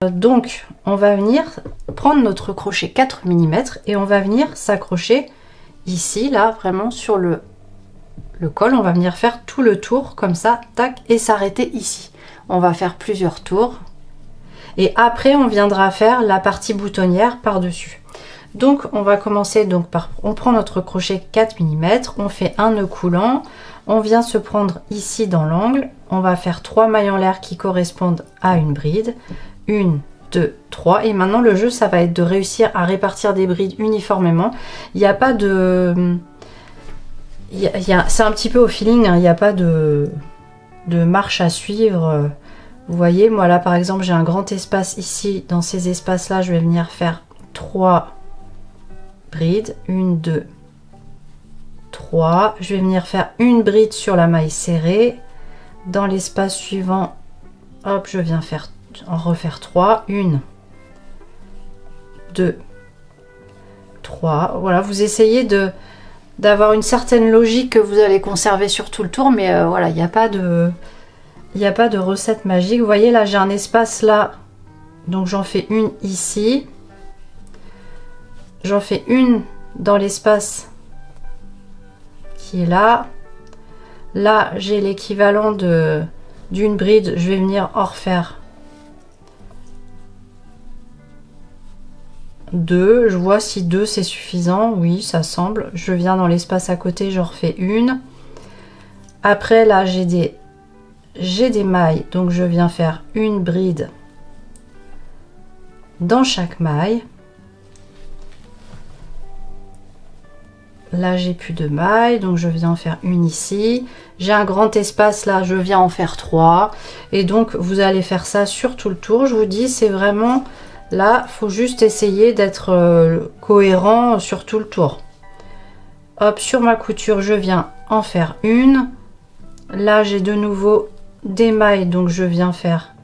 Donc on va venir prendre notre crochet 4 mm et on va venir s'accrocher ici, là, vraiment sur le col. On va venir faire tout le tour comme ça, tac, et s'arrêter ici. On va faire plusieurs tours et après on viendra faire la partie boutonnière par dessus. Donc on va commencer donc par, on prend notre crochet 4 mm, on fait un nœud coulant, on vient se prendre ici dans l'angle, on va faire 3 mailles en l'air qui correspondent à une bride, 1, 2, 3, et maintenant le jeu ça va être de réussir à répartir des brides uniformément. Il n'y a pas de... c'est un petit peu au feeling, hein, il n'y a pas de marche à suivre. Vous voyez, moi là par exemple j'ai un grand espace ici, dans ces espaces là je vais venir faire 3 brides, 1, 2, 3, je vais venir faire une bride sur la maille serrée. Dans l'espace suivant, hop, je viens en refaire 3, 1, 2, 3, voilà, vous essayez d'avoir une certaine logique que vous allez conserver sur tout le tour, mais voilà, il n'y a pas de recette magique. Vous voyez là j'ai un espace là, donc j'en fais une ici, j'en fais une dans l'espace qui est là. Là j'ai l'équivalent d'une bride, je vais venir en refaire 2, je vois si 2 c'est suffisant, oui ça semble. Je viens dans l'espace à côté, je refais une. Après là j'ai des mailles, donc je viens faire une bride dans chaque maille. Là j'ai plus de mailles, donc je viens en faire une ici. J'ai un grand espace là, je viens en faire 3, et donc vous allez faire ça sur tout le tour. Je vous dis, c'est vraiment là, faut juste essayer d'être cohérent sur tout le tour. Hop, sur ma couture je viens en faire une. Là j'ai de nouveau des mailles, donc je viens faire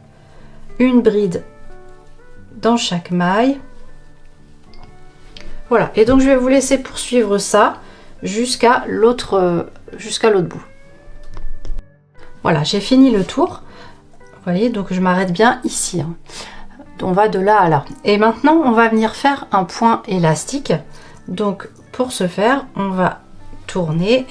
une bride dans chaque maille. Voilà, et donc je vais vous laisser poursuivre ça jusqu'à l'autre bout. Voilà, j'ai fini le tour. Vous voyez, donc je m'arrête bien ici, hein. On va de là à là. Et maintenant on va venir faire un point élastique. Donc pour ce faire, on va tourner.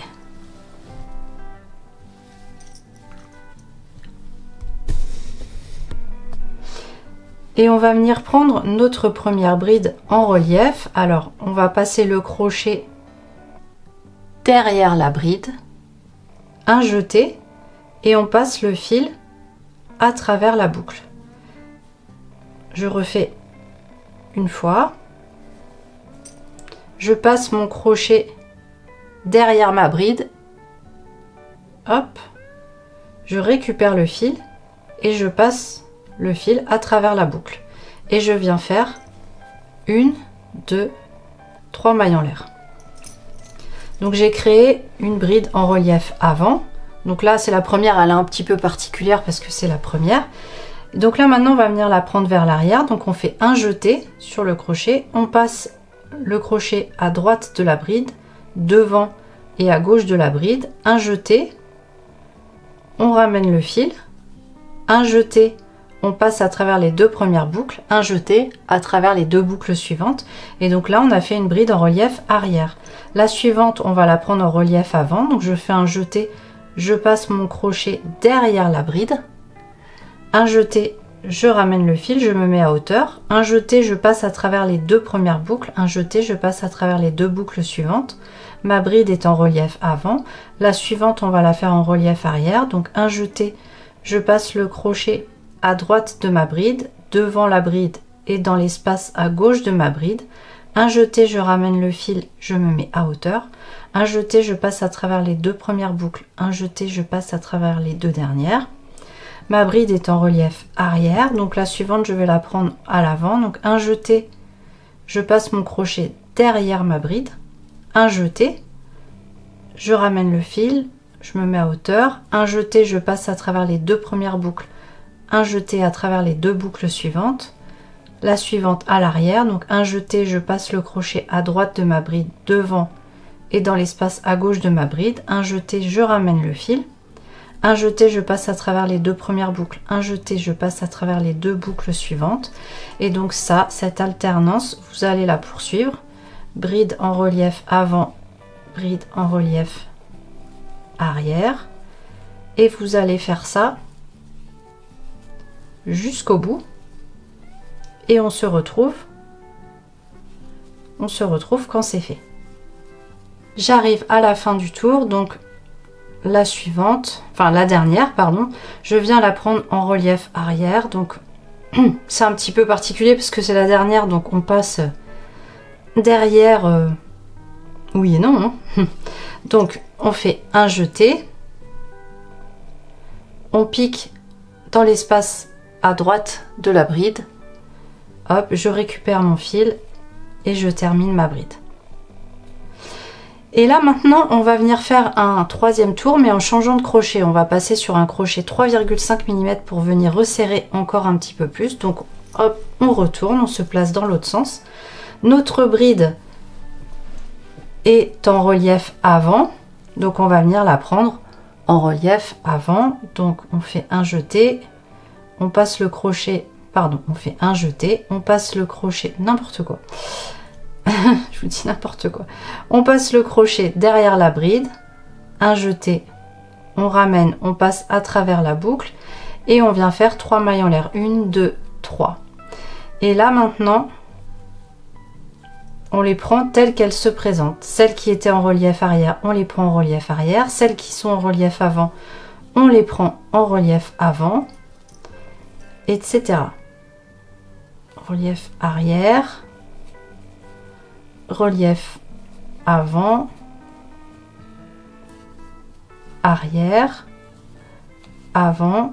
Et on va venir prendre notre première bride en relief. Alors on va passer le crochet derrière la bride, un jeté, et on passe le fil à travers la boucle. Je refais une fois, je passe mon crochet derrière ma bride, hop, je récupère le fil et je passe le fil à travers la boucle, et je viens faire 1, 2, 3 mailles en l'air. Donc j'ai créé une bride en relief avant, donc là c'est la première, elle est un petit peu particulière parce que c'est la première. Donc là maintenant on va venir la prendre vers l'arrière, donc on fait un jeté sur le crochet, on passe le crochet à droite de la bride, devant et à gauche de la bride, un jeté, on ramène le fil, un jeté, on passe à travers les 2 premières boucles, un jeté à travers les 2 boucles suivantes, et donc là on a fait une bride en relief arrière. La suivante on va la prendre en relief avant, donc je fais un jeté, je passe mon crochet derrière la bride, un jeté, je ramène le fil, je me mets à hauteur, un jeté, je passe à travers les 2 premières boucles, un jeté, je passe à travers les 2 boucles suivantes. Ma bride est en relief avant, la suivante on va la faire en relief arrière, donc un jeté, je passe le crochet à droite de ma bride, devant la bride et dans l'espace à gauche de ma bride, un jeté, je ramène le fil, je me mets à hauteur, un jeté, je passe à travers les 2 premières boucles, un jeté, je passe à travers les 2 dernières. Ma bride est en relief arrière, donc la suivante je vais la prendre à l'avant, donc un jeté, je passe mon crochet derrière ma bride, un jeté, je ramène le fil, je me mets à hauteur, un jeté, je passe à travers les 2 premières boucles, un jeté à travers les 2 boucles suivantes, la suivante à l'arrière, donc un jeté, je passe le crochet à droite de ma bride, devant et dans l'espace à gauche de ma bride, un jeté, je ramène le fil, un jeté, je passe à travers les 2 premières boucles, un jeté, je passe à travers les 2 boucles suivantes. Et donc ça, cette alternance, vous allez la poursuivre. Bride en relief avant, bride en relief arrière. Et vous allez faire ça jusqu'au bout. Et on se retrouve quand c'est fait. J'arrive à la fin du tour, donc la suivante, enfin la dernière, pardon, je viens la prendre en relief arrière. Donc c'est un petit peu particulier parce que c'est la dernière, donc on passe derrière, oui et non, hein. Donc on fait un jeté, on pique dans l'espace à droite de la bride, hop, je récupère mon fil et je termine ma bride. Et là maintenant on va venir faire un 3e tour, mais en changeant de crochet. On va passer sur un crochet 3,5 mm pour venir resserrer encore un petit peu plus. Donc hop, on retourne, on se place dans l'autre sens. Notre bride est en relief avant, donc on va venir la prendre en relief avant. Donc on fait un jeté, on passe le crochet, pardon, on fait un jeté, on passe le crochet, n'importe quoi. Je vous dis n'importe quoi. On passe le crochet derrière la bride, un jeté, on ramène, on passe à travers la boucle et on vient faire 3 mailles en l'air. 1, 2, 3. Et là maintenant, on les prend telles qu'elles se présentent. Celles qui étaient en relief arrière, on les prend en relief arrière. Celles qui sont en relief avant, on les prend en relief avant, etc. Relief arrière, relief avant, arrière, avant,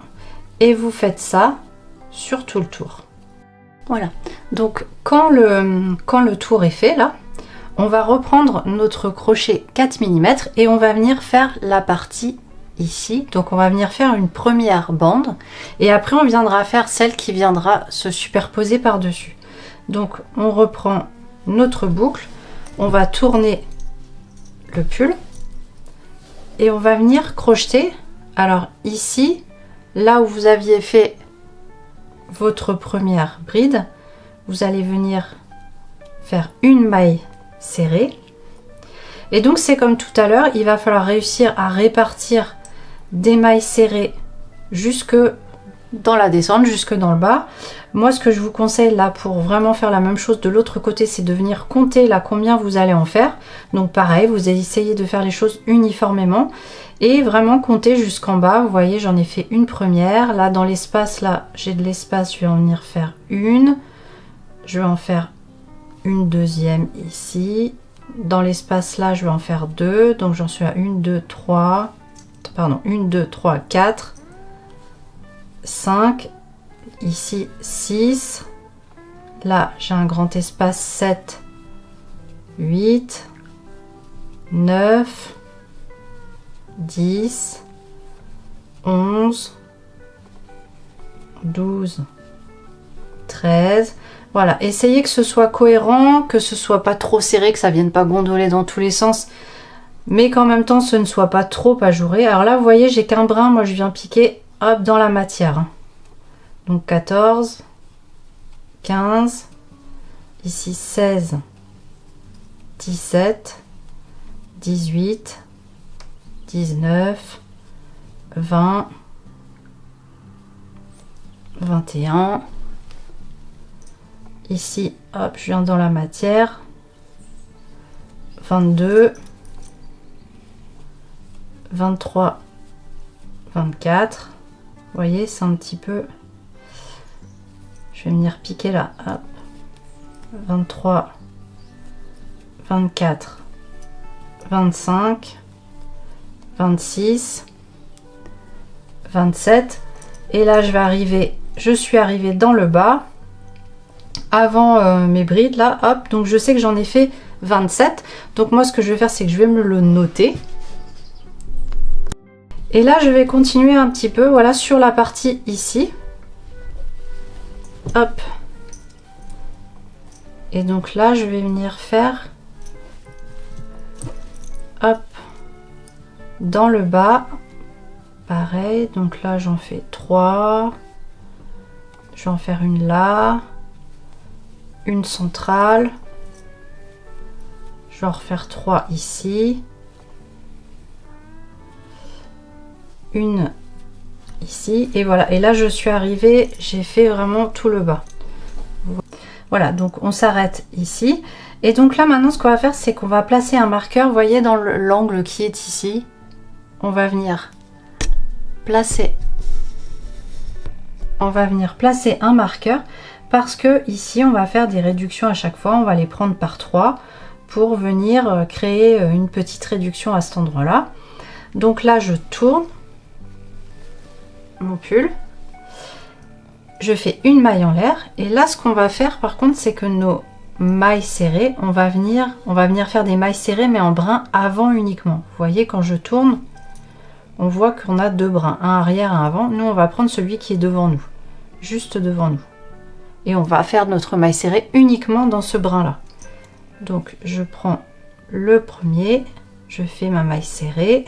et vous faites ça sur tout le tour. Voilà, donc quand le tour est fait là, on va reprendre notre crochet 4 mm et on va venir faire la partie ici. Donc on va venir faire une première bande et après on viendra faire celle qui viendra se superposer par dessus. Donc on reprend notre boucle, on va tourner le pull et on va venir crocheter. Alors ici, là où vous aviez fait votre première bride, vous allez venir faire une maille serrée et donc c'est comme tout à l'heure, il va falloir réussir à répartir des mailles serrées jusque dans la descente, jusque dans le bas. Moi ce que je vous conseille là pour vraiment faire la même chose de l'autre côté, c'est de venir compter là combien vous allez en faire. Donc pareil, vous essayez de faire les choses uniformément et vraiment compter jusqu'en bas. Vous voyez, j'en ai fait une première, là dans l'espace, là j'ai de l'espace, je vais en venir faire une, je vais en faire une deuxième ici, dans l'espace là je vais en faire deux, donc j'en suis à 1, 2, 3, pardon, 1, 2, 3, 4, 5, ici 6, là j'ai un grand espace 7, 8, 9, 10, 11, 12, 13. Voilà, essayez que ce soit cohérent, que ce soit pas trop serré, que ça vienne pas gondoler dans tous les sens, mais qu'en même temps ce ne soit pas trop ajouré. Alors là vous voyez, j'ai qu'un brin, moi je viens piquer hop dans la matière. Donc 14, 15, ici 16, 17, 18, 19, 20, 21. Ici, hop, je viens dans la matière. 22, 23, 24. Vous voyez, c'est un petit peu... Je vais venir piquer là. Hop. 23, 24, 25, 26, 27. Et là, je suis arrivée dans le bas. Avant mes brides là, hop, donc je sais que j'en ai fait 27. Donc moi ce que je vais faire, c'est que je vais me le noter. Et là je vais continuer un petit peu, voilà, sur la partie ici. Hop. Et donc là je vais venir faire, hop, dans le bas, pareil. pareil, donc là j'en fais 3. Je vais en faire une là, une centrale. Je vais en refaire 3 ici. Une ici et voilà, et là je suis arrivée, j'ai fait vraiment tout le bas. Voilà, donc on s'arrête ici et donc là maintenant ce qu'on va faire, c'est qu'on va placer un marqueur, vous voyez, dans l'angle qui est ici. On va venir placer un marqueur parce que ici on va faire des réductions à chaque fois, on va les prendre par 3 pour venir créer une petite réduction à cet endroit là. Donc là je tourne mon pull, je fais une maille en l'air et là ce qu'on va faire par contre, c'est que nos mailles serrées, on va venir faire des mailles serrées mais en brin avant uniquement. Vous voyez, quand je tourne, on voit qu'on a 2 brins, un arrière, un avant. Nous on va prendre celui qui est devant nous, juste devant nous, et on va faire notre maille serrée uniquement dans ce brin là. Donc je prends le premier, je fais ma maille serrée.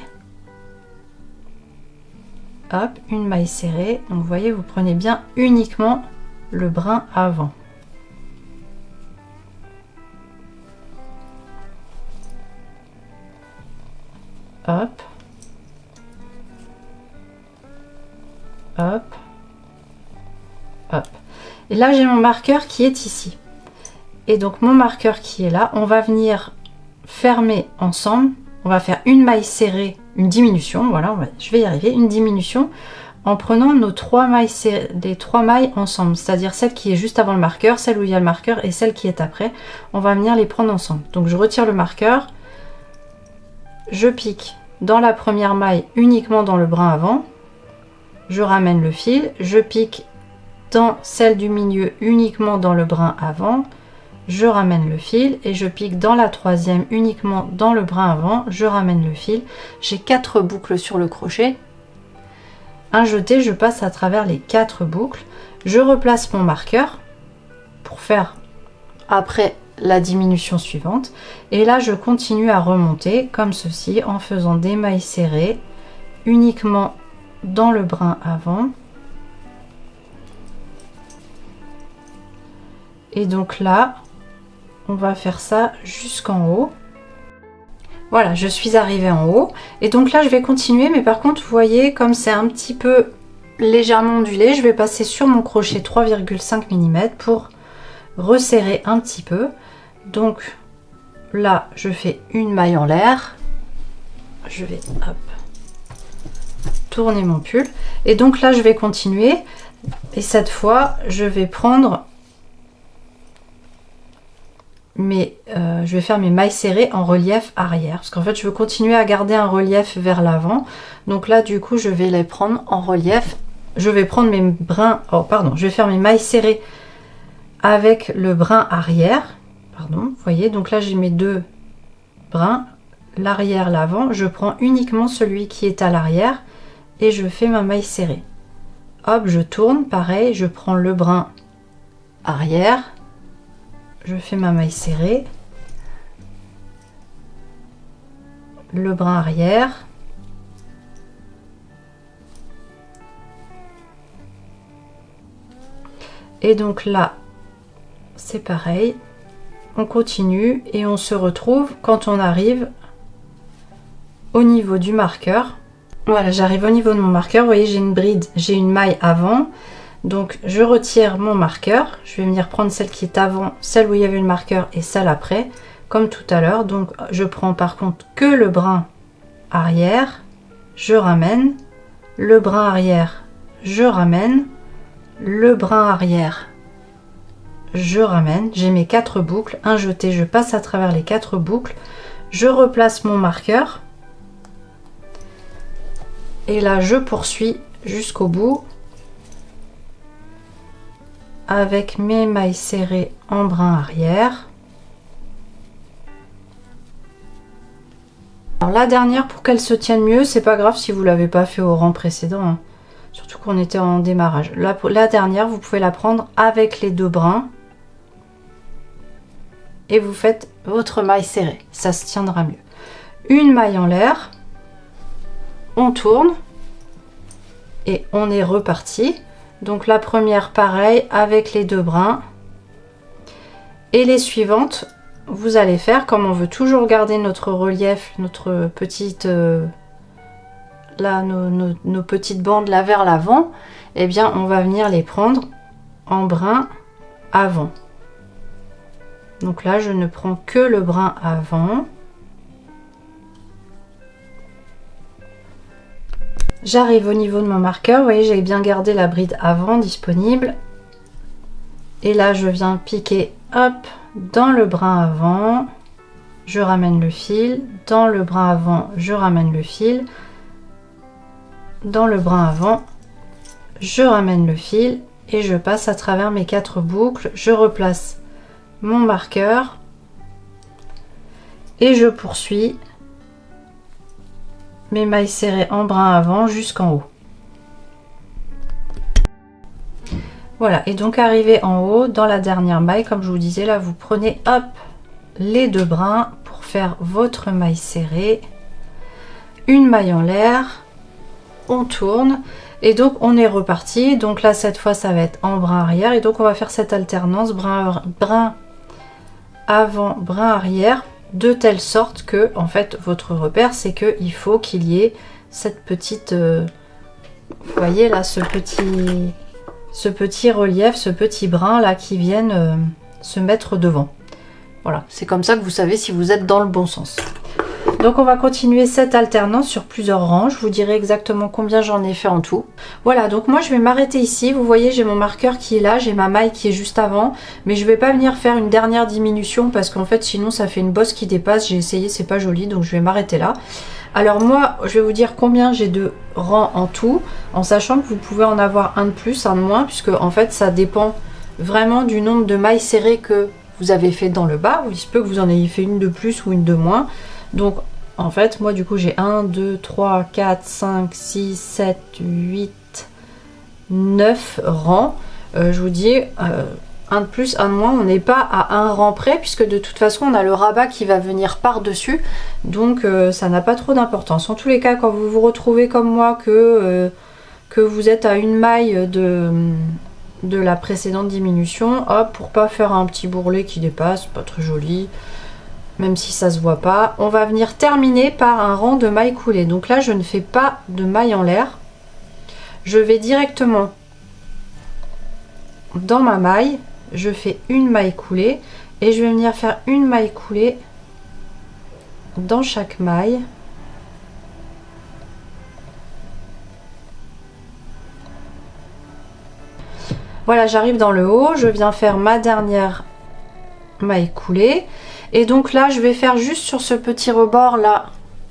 Hop, une maille serrée. Donc vous voyez, vous prenez bien uniquement le brin avant. Hop. Hop. Hop. Et là j'ai mon marqueur qui est ici. Et donc mon marqueur qui est là, on va venir fermer ensemble. On va faire une maille serrée, une diminution, voilà, je vais y arriver, une diminution en prenant nos 3 mailles serrées, les 3 mailles ensemble, c'est-à-dire celle qui est juste avant le marqueur, celle où il y a le marqueur et celle qui est après. On va venir les prendre ensemble. Donc je retire le marqueur, je pique dans la première maille uniquement dans le brin avant, je ramène le fil, je pique dans celle du milieu uniquement dans le brin avant, je ramène le fil et je pique dans la troisième uniquement dans le brin avant, je ramène le fil. J'ai 4 boucles sur le crochet. Un jeté, je passe à travers les 4 boucles. Je replace mon marqueur pour faire après la diminution suivante. Et là, je continue à remonter comme ceci en faisant des mailles serrées uniquement dans le brin avant. Et donc là, on va faire ça jusqu'en haut. Voilà, je suis arrivée en haut. Et donc là, je vais continuer. Mais par contre, vous voyez, comme c'est un petit peu légèrement ondulé, je vais passer sur mon crochet 3,5 mm pour resserrer un petit peu. Donc là, je fais une maille en l'air. Je vais hop, tourner mon pull. Et donc là, je vais continuer. Et cette fois, je vais prendre... mais je vais faire mes mailles serrées en relief arrière parce qu'en fait je veux continuer à garder un relief vers l'avant. Donc là du coup je vais les prendre en relief, je vais prendre mes brins, je vais faire mes mailles serrées avec le brin arrière, vous voyez, donc là j'ai mes 2 brins, l'arrière, l'avant, je prends uniquement celui qui est à l'arrière et je fais ma maille serrée. Hop, je tourne, pareil, je prends le brin arrière, je fais ma maille serrée, le brin arrière, et donc là c'est pareil, on continue et on se retrouve quand on arrive au niveau du marqueur. Voilà, j'arrive au niveau de mon marqueur, vous voyez, j'ai une bride, j'ai une maille avant. Donc je retire mon marqueur, je vais venir prendre celle qui est avant, celle où il y avait le marqueur et celle après, comme tout à l'heure. Donc je prends par contre que le brin arrière, je ramène, le brin arrière, je ramène, le brin arrière, je ramène. J'ai mes 4 boucles, un jeté, je passe à travers les 4 boucles, je replace mon marqueur et là je poursuis jusqu'au bout avec mes mailles serrées en brin arrière. Alors la dernière, pour qu'elle se tienne mieux, c'est pas grave si vous l'avez pas fait au rang précédent, hein. Surtout qu'on était en démarrage. Là, la dernière, vous pouvez la prendre avec les 2 brins et vous faites votre maille serrée, ça se tiendra mieux. Une maille en l'air, on tourne, et on est reparti. Donc la première pareil avec les 2 brins, et les suivantes vous allez faire comme on veut toujours garder notre relief, notre petite là nos petites bandes là vers l'avant, et bien on va venir les prendre en brin avant. Donc là je ne prends que le brin avant. J'arrive au niveau de mon marqueur, vous voyez j'ai bien gardé la bride avant disponible, et là je viens piquer hop dans le brin avant, je ramène le fil, dans le brin avant je ramène le fil, dans le brin avant je ramène le fil, et je passe à travers mes 4 boucles, je replace mon marqueur et je poursuis mes mailles serrées en brin avant jusqu'en haut. Voilà, et donc arrivé en haut dans la dernière maille, comme je vous disais, là vous prenez hop les 2 brins pour faire votre maille serrée, une maille en l'air, on tourne, et donc on est reparti. Donc là cette fois ça va être en brin arrière, et donc on va faire cette alternance brin avant, brin arrière, de telle sorte que en fait votre repère c'est que il faut qu'il y ait cette petite vous voyez là ce petit relief, ce petit brin là qui viennent se mettre devant. Voilà, c'est comme ça que vous savez si vous êtes dans le bon sens. Donc on va continuer cette alternance sur plusieurs rangs, je vous dirai exactement combien j'en ai fait en tout. Voilà, donc moi je vais m'arrêter ici, vous voyez j'ai mon marqueur qui est là, j'ai ma maille qui est juste avant, mais je vais pas venir faire une dernière diminution parce qu'en fait sinon ça fait une bosse qui dépasse, j'ai essayé, c'est pas joli, donc je vais m'arrêter là. Alors moi je vais vous dire combien j'ai de rangs en tout, en sachant que vous pouvez en avoir un de plus, un de moins, puisque en fait ça dépend vraiment du nombre de mailles serrées que vous avez fait dans le bas, ou il se peut que vous en ayez fait une de plus ou une de moins. Donc en fait moi du coup j'ai 1, 2, 3, 4, 5, 6, 7, 8, 9 rangs. Je vous dis un de plus, un de moins, on n'est pas à un rang près, puisque de toute façon on a le rabat qui va venir par dessus, donc ça n'a pas trop d'importance. En tous les cas, quand vous vous retrouvez comme moi que vous êtes à une maille de la précédente diminution, hop, pour pas faire un petit bourrelet qui dépasse, pas très joli, même si ça se voit pas, on va venir terminer par un rang de mailles coulées. Donc là je ne fais pas de mailles en l'air, je vais directement dans ma maille, je fais une maille coulée et je vais venir faire une maille coulée dans chaque maille. Voilà, j'arrive dans le haut, je viens faire ma dernière maille coulée, et donc là je vais faire juste sur ce petit rebord là,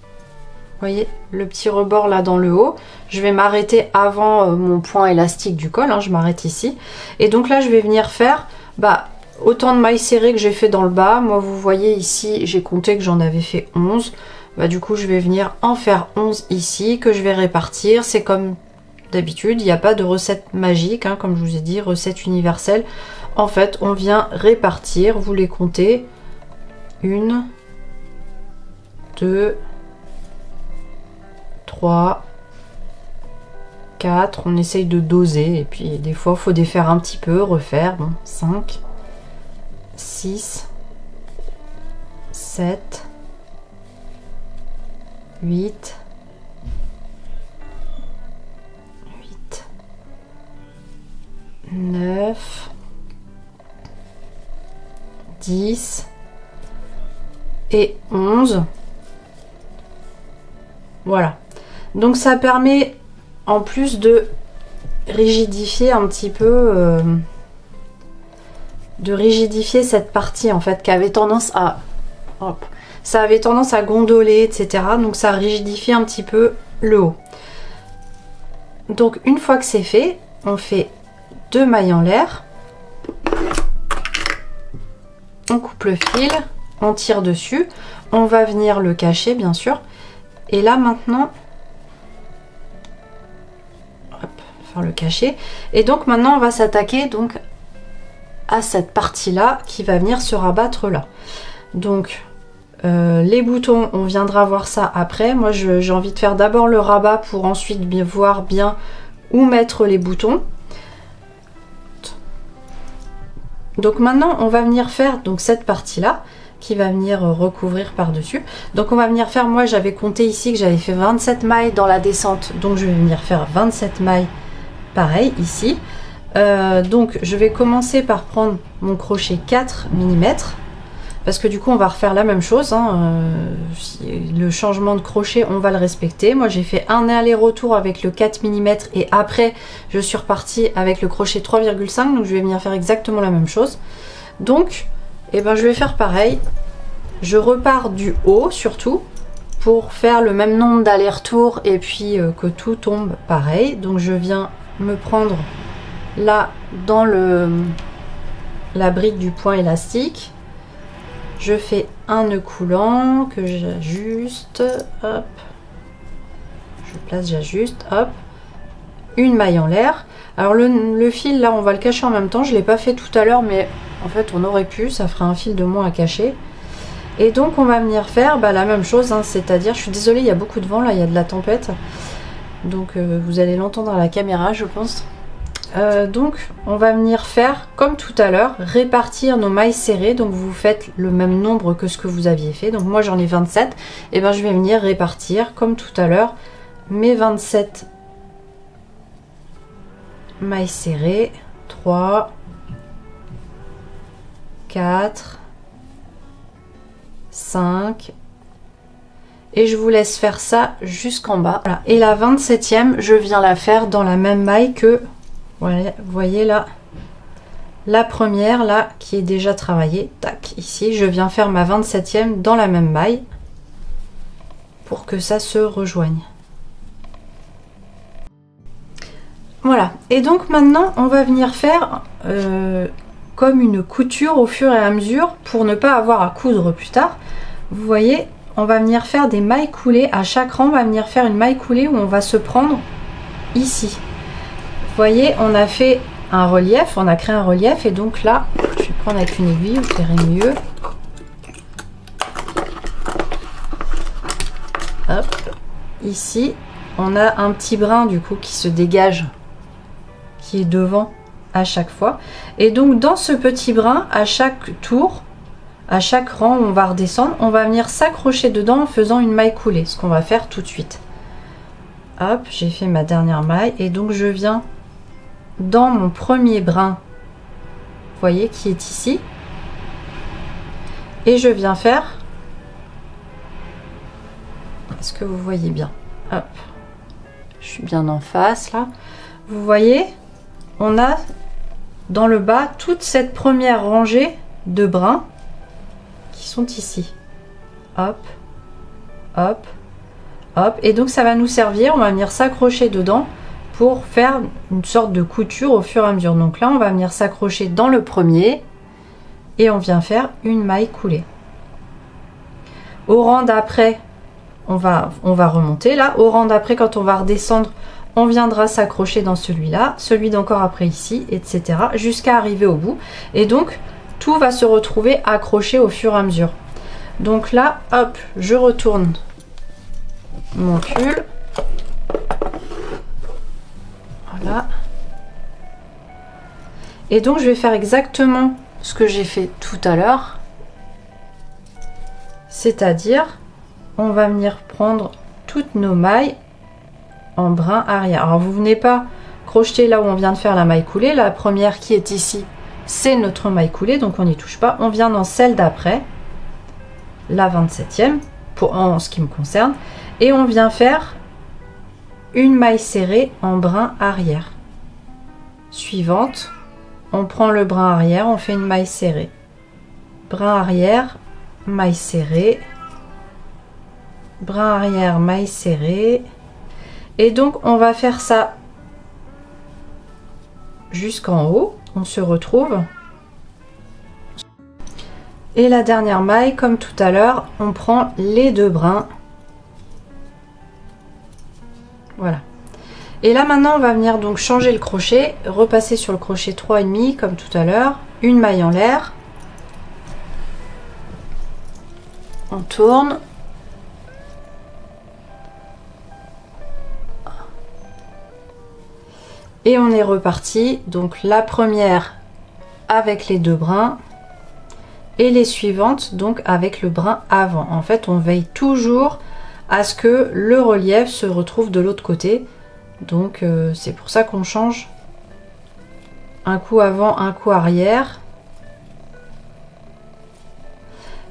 vous voyez le petit rebord là dans le haut, je vais m'arrêter avant mon point élastique du col, hein, je m'arrête ici, et donc là je vais venir faire autant de mailles serrées que j'ai fait dans le bas. Moi vous voyez ici j'ai compté que j'en avais fait 11, du coup je vais venir en faire 11 ici que je vais répartir. C'est comme d'habitude, il n'y a pas de recette magique, hein, comme je vous ai dit, recette universelle. En fait on vient répartir, vous les comptez, 1, 2, 3, 4, on essaye de doser, et puis des fois il faut défaire un petit peu, refaire, bon, 5, 6, 7, 8, 9, 10 et 11. Voilà, donc ça permet en plus de rigidifier un petit peu de rigidifier cette partie en fait qui avait tendance à ça avait tendance à gondoler, etc. Donc ça rigidifie un petit peu le haut. Donc une fois que c'est fait, on fait 2 mailles en l'air, on coupe le fil, on tire dessus, on va venir le cacher bien sûr, et là maintenant hop, faire le cacher, et donc maintenant on va s'attaquer donc à cette partie là qui va venir se rabattre là. Donc les boutons on viendra voir ça après. Moi j'ai envie de faire d'abord le rabat pour ensuite voir bien où mettre les boutons. Donc maintenant on va venir faire donc cette partie là qui va venir recouvrir par dessus. Donc on va venir faire, moi j'avais compté ici que j'avais fait 27 mailles dans la descente, donc je vais venir faire 27 mailles pareil ici. Donc je vais commencer par prendre mon crochet 4 mm parce que du coup on va refaire la même chose, hein. Le changement de crochet on va le respecter. Moi j'ai fait un aller-retour avec le 4 mm et après je suis repartie avec le crochet 3,5, donc je vais venir faire exactement la même chose. Donc eh ben, je vais faire pareil, je repars du haut surtout pour faire le même nombre d'allers-retours et puis que tout tombe pareil. Donc je viens me prendre là dans la brique du point élastique, je fais un nœud coulant que j'ajuste, hop, je place, j'ajuste, hop, une maille en l'air. Alors le fil là on va le cacher en même temps, je l'ai pas fait tout à l'heure mais en fait on aurait pu, ça ferait un fil de moins à cacher. Et donc on va venir faire la même chose, hein, c'est-à-dire, je suis désolée il y a beaucoup de vent là, il y a de la tempête, donc vous allez l'entendre à la caméra je pense. Donc on va venir faire comme tout à l'heure, répartir nos mailles serrées. Donc vous faites le même nombre que ce que vous aviez fait, donc moi j'en ai 27, et ben je vais venir répartir comme tout à l'heure mes 27 mailles serrées. 3, 4, 5, et je vous laisse faire ça jusqu'en bas. Voilà. Et la 27e je viens la faire dans la même maille que, voilà, vous voyez là, la première là qui est déjà travaillée, tac, ici je viens faire ma 27e dans la même maille pour que ça se rejoigne. Voilà, et donc maintenant on va venir faire comme une couture au fur et à mesure pour ne pas avoir à coudre plus tard. Vous voyez, on va venir faire des mailles coulées, à chaque rang on va venir faire une maille coulée où on va se prendre ici. Vous voyez, on a fait un relief, on a créé un relief, et donc là, je vais prendre avec une aiguille, vous verrez mieux. Hop, ici, on a un petit brin du coup qui se dégage, qui est devant à chaque fois. Et donc dans ce petit brin, à chaque tour, à chaque rang où on va redescendre, on va venir s'accrocher dedans en faisant une maille coulée, ce qu'on va faire tout de suite. Hop, j'ai fait ma dernière maille, et donc je viens dans mon premier brin, vous voyez, qui est ici, et je viens faire, est-ce que vous voyez bien, hop, je suis bien en face là, vous voyez, on a dans le bas toute cette première rangée de brins qui sont ici, hop, hop, hop, et donc ça va nous servir, on va venir s'accrocher dedans pour faire une sorte de couture au fur et à mesure. Donc là on va venir s'accrocher dans le premier et on vient faire une maille coulée. Au rang d'après on va remonter là, au rang d'après quand on va redescendre on viendra s'accrocher dans celui-là, celui d'encore après ici, etc. jusqu'à arriver au bout, et donc tout va se retrouver accroché au fur et à mesure. Donc là hop, je retourne mon pull. Voilà. Et donc je vais faire exactement ce que j'ai fait tout à l'heure, c'est-à-dire on va venir prendre toutes nos mailles en brin arrière. Alors vous venez pas crocheter là où on vient de faire la maille coulée, la première qui est ici c'est notre maille coulée, donc on n'y touche pas, on vient dans celle d'après, la 27e en ce qui me concerne, et on vient faire une maille serrée en brin arrière. Suivante, on prend le brin arrière, on fait une maille serrée, brin arrière, maille serrée, brin arrière, maille serrée, et donc on va faire ça jusqu'en haut. On se retrouve, et la dernière maille comme tout à l'heure, on prend les deux brins. Voilà. Et là maintenant on va venir donc changer le crochet, repasser sur le crochet 3,5 comme tout à l'heure, une maille en l'air, on tourne, Et on est reparti. Donc la première avec les 2 brins et les suivantes donc avec le brin avant. En fait, on veille toujours à ce que le relief se retrouve de l'autre côté. Donc c'est pour ça qu'on change un coup avant, un coup arrière.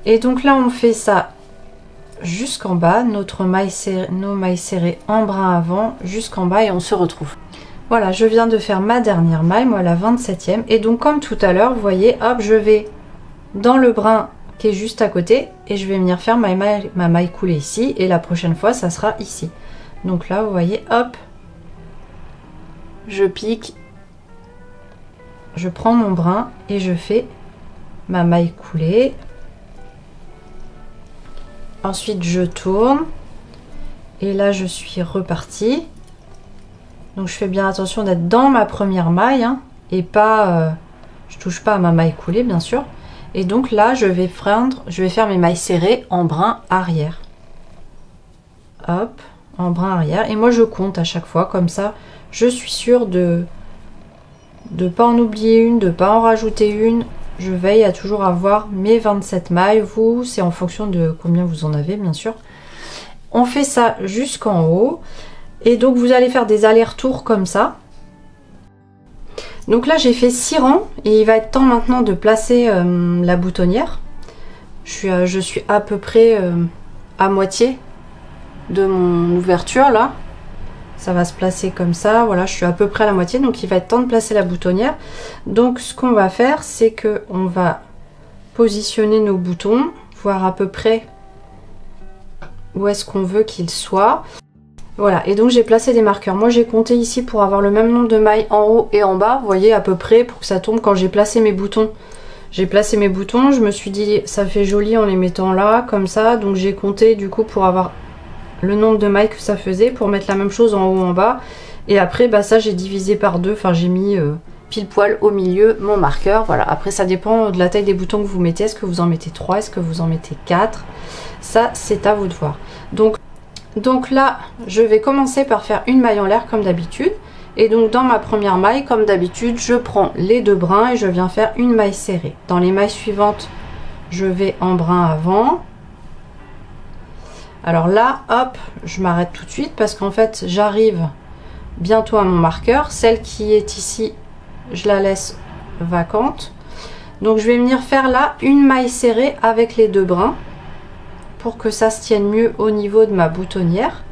Et donc là, on fait ça jusqu'en bas, nos mailles serrées en brin avant jusqu'en bas, et on se retrouve. Voilà, je viens de faire ma dernière maille, moi la 27e, et donc comme tout à l'heure, vous voyez, hop, je vais dans le brin qui est juste à côté et je vais venir faire ma maille coulée ici, et la prochaine fois ça sera ici. Donc là, vous voyez, hop, je pique, je prends mon brin et je fais ma maille coulée. Ensuite je tourne et là je suis repartie. Donc je fais bien attention d'être dans ma première maille, hein, et pas je touche pas à ma maille coulée bien sûr. Et donc là je vais faire mes mailles serrées en brin arrière. Hop, en brin arrière, et moi je compte à chaque fois, comme ça je suis sûre de pas en oublier une, de pas en rajouter une. Je veille à toujours avoir mes 27 mailles. Vous, c'est en fonction de combien vous en avez bien sûr. On fait ça jusqu'en haut, et donc vous allez faire des allers-retours comme ça. Donc là j'ai fait 6 rangs et il va être temps maintenant de placer la boutonnière. Je suis à peu près à moitié de mon ouverture là. Ça va se placer comme ça, voilà, je suis à peu près à la moitié, donc il va être temps de placer la boutonnière. Donc ce qu'on va faire, c'est que on va positionner nos boutons, voir à peu près où est-ce qu'on veut qu'ils soient. Voilà, et donc j'ai placé des marqueurs. Moi j'ai compté ici pour avoir le même nombre de mailles en haut et en bas, vous voyez, à peu près, pour que ça tombe. Quand j'ai placé mes boutons, je me suis dit ça fait joli en les mettant là, comme ça, donc j'ai compté du coup pour avoir le nombre de mailles que ça faisait, pour mettre la même chose en haut en bas. Et après bah ça j'ai divisé par 2, enfin j'ai mis pile poil au milieu mon marqueur. Voilà, après ça dépend de la taille des boutons que vous mettez. Est-ce que vous en mettez 3, est-ce que vous en mettez 4? Ça c'est à vous de voir. Donc là je vais commencer par faire une maille en l'air comme d'habitude, et donc dans ma première maille comme d'habitude je prends les 2 brins et je viens faire une maille serrée. Dans les mailles suivantes je vais en brin avant. Alors là hop, je m'arrête tout de suite parce qu'en fait j'arrive bientôt à mon marqueur. Celle qui est ici je la laisse vacante, donc je vais venir faire là une maille serrée avec les 2 brins pour que ça se tienne mieux au niveau de ma boutonnière.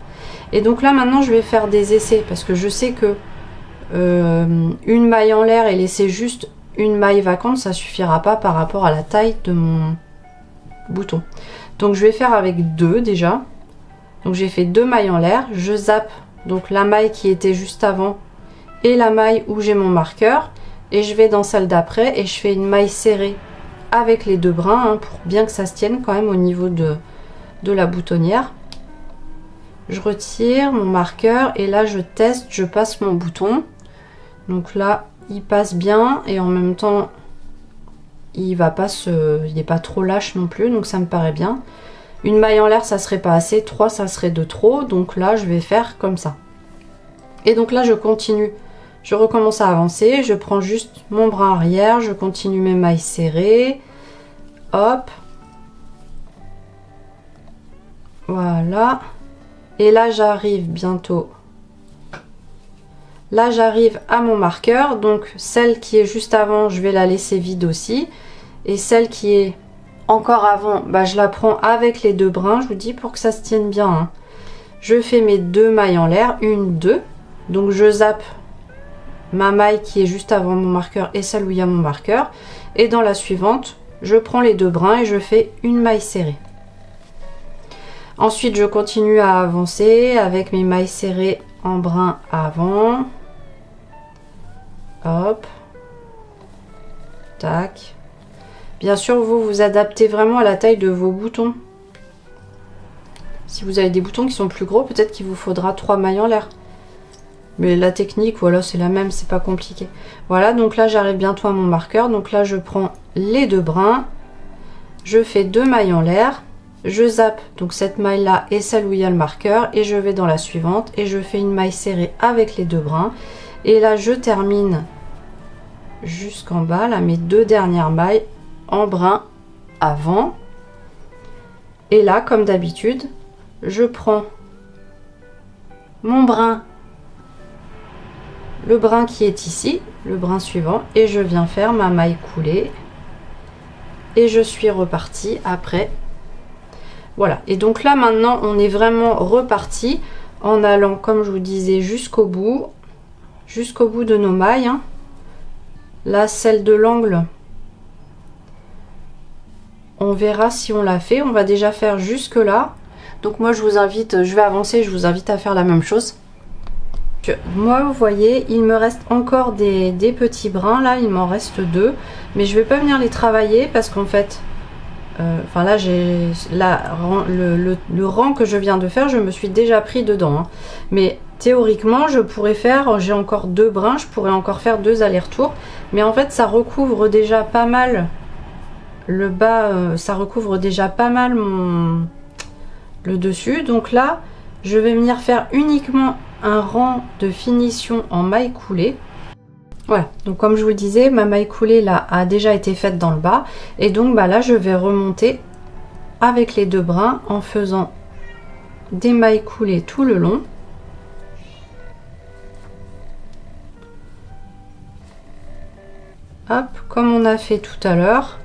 Et donc là maintenant je vais faire des essais parce que je sais que une maille en l'air et laisser juste une maille vacante ça suffira pas par rapport à la taille de mon bouton. Donc je vais faire avec 2 déjà. Donc j'ai fait 2 mailles en l'air, je zappe donc la maille qui était juste avant et la maille où j'ai mon marqueur, et je vais dans celle d'après et je fais une maille serrée avec les 2 brins, hein, pour bien que ça se tienne quand même au niveau de la boutonnière. Je retire mon marqueur et là je teste, je passe mon bouton. Donc là il passe bien et en même temps il n'est pas trop lâche non plus, donc ça me paraît bien. Une maille en l'air ça serait pas assez, 3 ça serait de trop, donc là je vais faire comme ça. Et donc là je continue, je recommence à avancer, je prends juste mon bras arrière, je continue mes mailles serrées, hop, voilà, et là j'arrive bientôt, là j'arrive à mon marqueur, donc celle qui est juste avant je vais la laisser vide aussi, et celle qui est encore avant bah, je la prends avec les 2 brins, je vous dis, pour que ça se tienne bien, hein. Je fais mes 2 mailles en l'air, 1, 2, donc je zappe ma maille qui est juste avant mon marqueur et celle où il y a mon marqueur, et dans la suivante je prends les 2 brins et je fais une maille serrée. Ensuite je continue à avancer avec mes mailles serrées en brin avant, hop, tac. Bien sûr vous vous adaptez vraiment à la taille de vos boutons. Si vous avez des boutons qui sont plus gros, peut-être qu'il vous faudra 3 mailles en l'air. Mais la technique, voilà, c'est la même, c'est pas compliqué. Voilà, donc là j'arrive bientôt à mon marqueur. Donc là je prends les 2 brins, je fais 2 mailles en l'air, je zappe donc cette maille là et celle où il y a le marqueur, et je vais dans la suivante et je fais une maille serrée avec les 2 brins. Et là je termine jusqu'en bas, là mes 2 dernières mailles en brin avant. Et là, comme d'habitude, je prends mon brin, le brin qui est ici, le brin suivant, et je viens faire ma maille coulée. Et je suis repartie après. Voilà, et donc là maintenant on est vraiment reparti en allant, comme je vous disais, jusqu'au bout de nos mailles, hein. Là, celle de l'angle, on verra si on l'a fait. On va déjà faire jusque là. Donc moi je vous invite, je vais avancer, je vous invite à faire la même chose. Moi vous voyez, il me reste encore des petits brins, là il m'en reste 2, mais je vais pas venir les travailler parce qu'en fait enfin là j'ai le rang que je viens de faire, je me suis déjà pris dedans, hein. Mais théoriquement je pourrais faire, j'ai encore 2 brins, je pourrais encore faire 2 allers-retours, mais en fait ça recouvre déjà pas mal le bas, ça recouvre déjà pas mal le dessus. Donc là je vais venir faire uniquement un rang de finition en maille coulée. Voilà, donc comme je vous le disais, ma maille coulée là a déjà été faite dans le bas, et donc bah là je vais remonter avec les 2 brins en faisant des mailles coulées tout le long. Hop, comme on a fait tout à l'heure.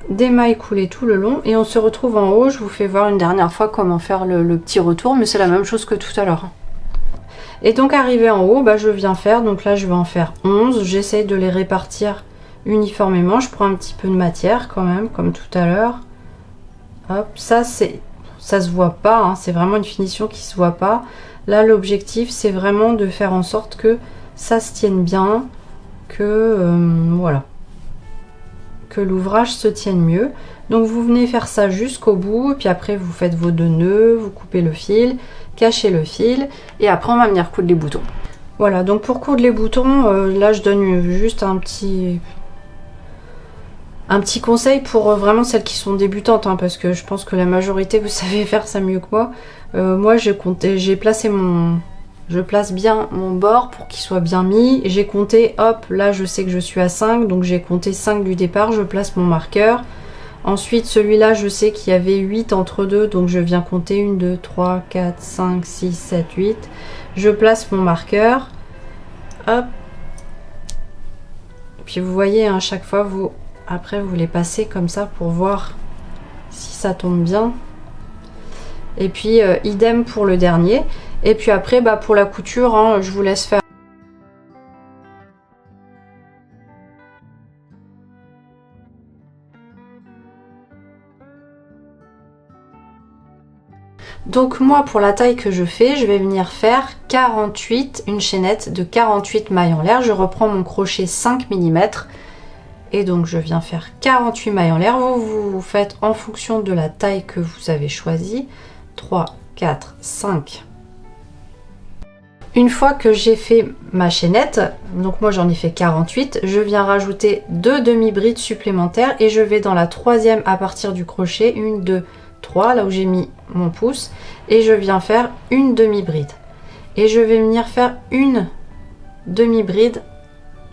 Des mailles coulées tout le long, et on se retrouve en haut. Je vous fais voir une dernière fois comment faire le petit retour, mais c'est la même chose que tout à l'heure. Et donc arrivé en haut, bah, je viens faire, donc là je vais en faire 11, j'essaye de les répartir uniformément, je prends un petit peu de matière quand même, comme tout à l'heure. Hop, ça se voit pas, hein, c'est vraiment une finition qui se voit pas. Là l'objectif c'est vraiment de faire en sorte que ça se tienne bien, que voilà, que l'ouvrage se tienne mieux. Donc vous venez faire ça jusqu'au bout, et puis après vous faites vos 2 nœuds, vous coupez le fil, cachez le fil, et après on va venir coudre les boutons. Voilà, donc pour coudre les boutons, là je donne juste un petit conseil pour vraiment celles qui sont débutantes, hein, parce que je pense que la majorité vous savez faire ça mieux que moi. Moi j'ai placé je place bien mon bord pour qu'il soit bien mis. J'ai compté, hop, là je sais que je suis à 5, donc j'ai compté 5 du départ, je place mon marqueur. Ensuite celui-là je sais qu'il y avait 8 entre deux, donc je viens compter 1, 2, 3, 4, 5, 6, 7, 8. Je place mon marqueur, hop. Puis vous voyez, hein, chaque fois après vous les passez comme ça pour voir si ça tombe bien. Et puis idem pour le dernier. Et puis après bah, pour la couture, hein, je vous laisse faire. Donc moi pour la taille que je fais, je vais venir faire 48, une chaînette de 48 mailles en l'air. Je reprends mon crochet 5 mm et donc je viens faire 48 mailles en l'air. Vous faites en fonction de la taille que vous avez choisie. 3, 4, 5. Une fois que j'ai fait ma chaînette, donc moi j'en ai fait 48, je viens rajouter 2 demi-brides supplémentaires et je vais dans la troisième à partir du crochet, 1, 2, 3, là où j'ai mis mon pouce, et je viens faire une demi-bride. Et je vais venir faire une demi-bride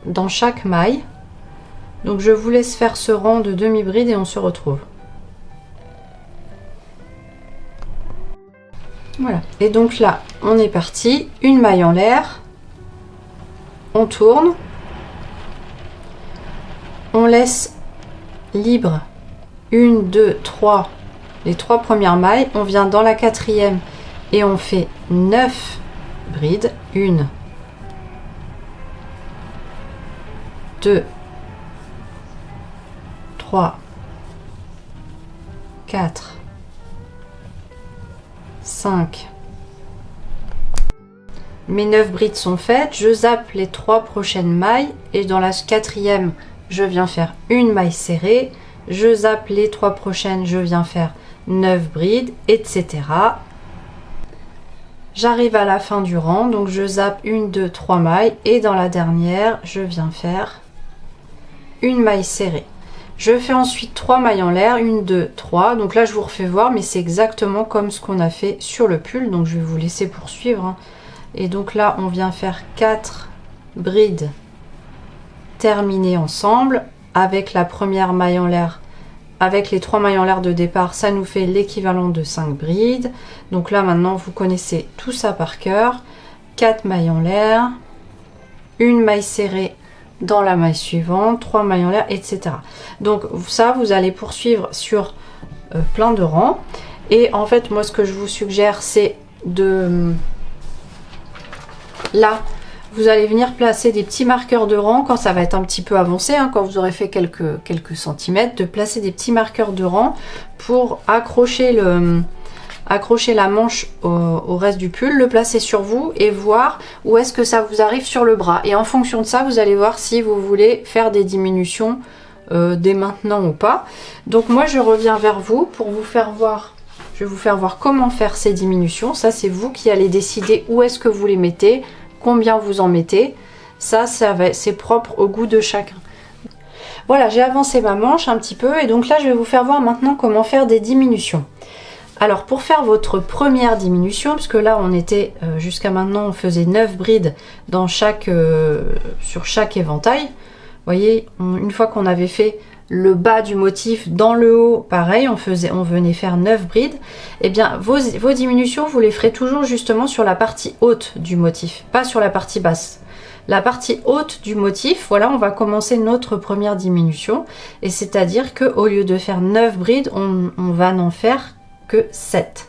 dans chaque maille. Donc je vous laisse faire ce rang de demi-bride et on se retrouve. Voilà, et donc là on est parti, une maille en l'air, on tourne, on laisse libre 1, 2, 3, les 3 premières mailles, on vient dans la quatrième et on fait 9 brides, 1, 2, 3, 4, 5. Mes 9 brides sont faites, je zappe les 3 prochaines mailles et dans la quatrième je viens faire une maille serrée, je zappe les 3 prochaines, je viens faire 9 brides, etc. J'arrive à la fin du rang, donc je zappe 1, 2, 3 mailles et dans la dernière je viens faire une maille serrée. Je fais ensuite 3 mailles en l'air, 1, 2, 3. Donc là, je vous refais voir, mais c'est exactement comme ce qu'on a fait sur le pull. Donc je vais vous laisser poursuivre, hein. Et donc là, on vient faire 4 brides terminées ensemble avec la première maille en l'air. Avec les 3 mailles en l'air de départ, ça nous fait l'équivalent de 5 brides. Donc là, maintenant, vous connaissez tout ça par cœur. 4 mailles en l'air, une maille serrée dans la maille suivante, 3 mailles en l'air, etc. Donc ça, vous allez poursuivre sur plein de rangs. Et en fait, moi, ce que je vous suggère, c'est de... Là, vous allez venir placer des petits marqueurs de rang quand ça va être un petit peu avancé, hein, quand vous aurez fait quelques centimètres, de placer des petits marqueurs de rang pour accrocher la manche au reste du pull, le placer sur vous et voir où est-ce que ça vous arrive sur le bras. Et en fonction de ça, vous allez voir si vous voulez faire des diminutions dès maintenant ou pas. Donc moi, je reviens vers vous pour vous faire voir. Je vais vous faire voir comment faire ces diminutions. Ça, c'est vous qui allez décider où est-ce que vous les mettez, combien vous en mettez. Ça c'est propre au goût de chacun. Voilà, j'ai avancé ma manche un petit peu et donc là, je vais vous faire voir maintenant comment faire des diminutions. Alors pour faire votre première diminution, parce que là on était jusqu'à maintenant on faisait 9 brides dans sur chaque éventail. Vous voyez, une fois qu'on avait fait le bas du motif dans le haut, pareil, on venait faire 9 brides. Et bien vos diminutions, vous les ferez toujours justement sur la partie haute du motif, pas sur la partie basse. La partie haute du motif, voilà, on va commencer notre première diminution. Et c'est-à-dire qu'au lieu de faire 9 brides, on va n'en faire que 7.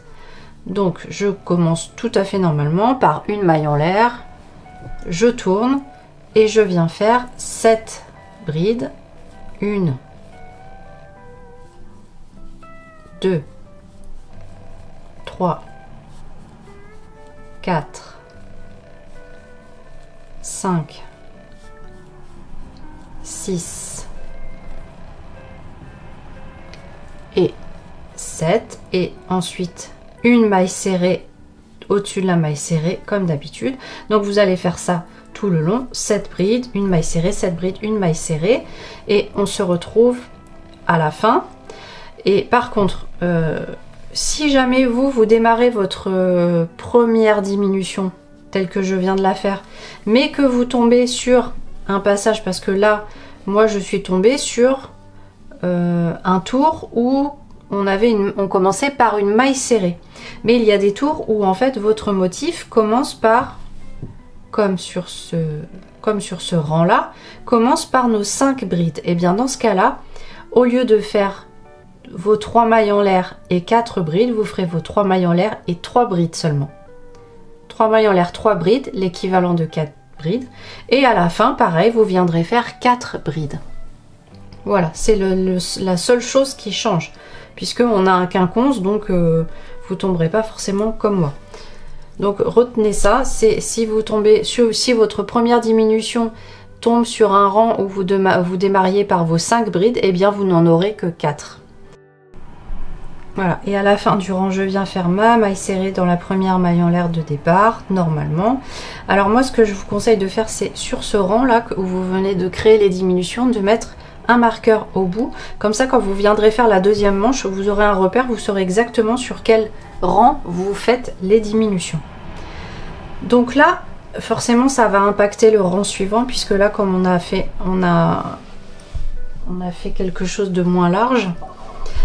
Donc je commence tout à fait normalement par une maille en l'air, je tourne et je viens faire 7 brides. 1, 2, 3, 4, 5, 6 et 7, et ensuite une maille serrée au-dessus de la maille serrée comme d'habitude. Donc vous allez faire ça tout le long, 7 brides, une maille serrée, 7 brides, une maille serrée, et on se retrouve à la fin. Et par contre, si jamais vous démarrez votre première diminution telle que je viens de la faire, mais que vous tombez sur un passage, parce que là moi je suis tombée sur un tour où on commençait par une maille serrée, mais il y a des tours où en fait votre motif commence par, comme sur ce rang là, commence par nos 5 brides. Et bien dans ce cas là, au lieu de faire vos 3 mailles en l'air et 4 brides, vous ferez vos 3 mailles en l'air et 3 brides seulement. 3 mailles en l'air, 3 brides, l'équivalent de 4 brides, et à la fin pareil, vous viendrez faire 4 brides. Voilà, c'est la seule chose qui change, puisqu'on a un quinconce, donc vous tomberez pas forcément comme moi. Donc retenez ça, c'est si votre première diminution tombe sur un rang où vous démarriez par vos 5 brides, et bien vous n'en aurez que 4. Voilà, et à la fin du rang, je viens faire ma maille serrée dans la première maille en l'air de départ, normalement. Alors moi, ce que je vous conseille de faire, c'est sur ce rang là où vous venez de créer les diminutions, de mettre un marqueur au bout. Comme ça, quand vous viendrez faire la deuxième manche, vous aurez un repère, vous saurez exactement sur quel rang vous faites les diminutions. Donc là, forcément, ça va impacter le rang suivant, puisque là, comme on a fait quelque chose de moins large,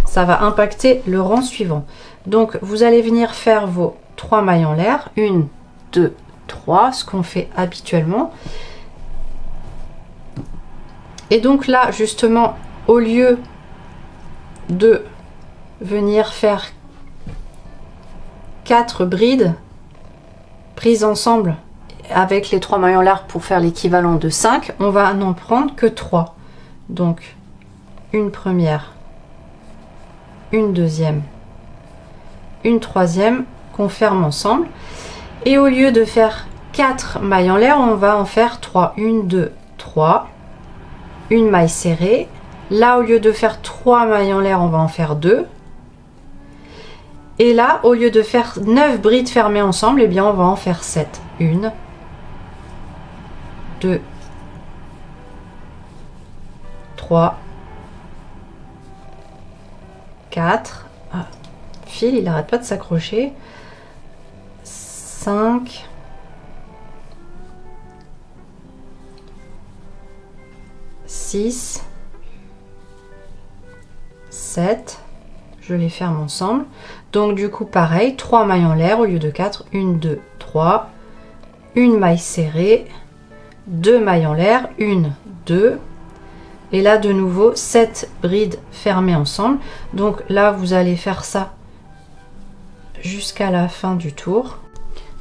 ça va impacter le rang suivant. Donc vous allez venir faire vos 3 mailles en l'air, 1, 2, 3, ce qu'on fait habituellement. Et donc là, justement, au lieu de venir faire 4 brides prises ensemble avec les 3 mailles en l'air pour faire l'équivalent de 5, on va n'en prendre que 3. Donc une première, une deuxième, une troisième qu'on ferme ensemble. Et au lieu de faire 4 mailles en l'air, on va en faire 3. 1, 2, 3. Une maille serrée. Là, au lieu de faire 3 mailles en l'air, on va en faire 2. Et là, au lieu de faire 9 brides fermées ensemble, eh bien, on va en faire 7. 1, 2, 3, 4, fil, il n'arrête pas de s'accrocher, 5, 6, 7, je les ferme ensemble. Donc du coup pareil, 3 mailles en l'air au lieu de 4, 1, 2, 3, une maille serrée, 2 mailles en l'air, 1, 2, et là de nouveau 7 brides fermées ensemble. Donc là vous allez faire ça jusqu'à la fin du tour.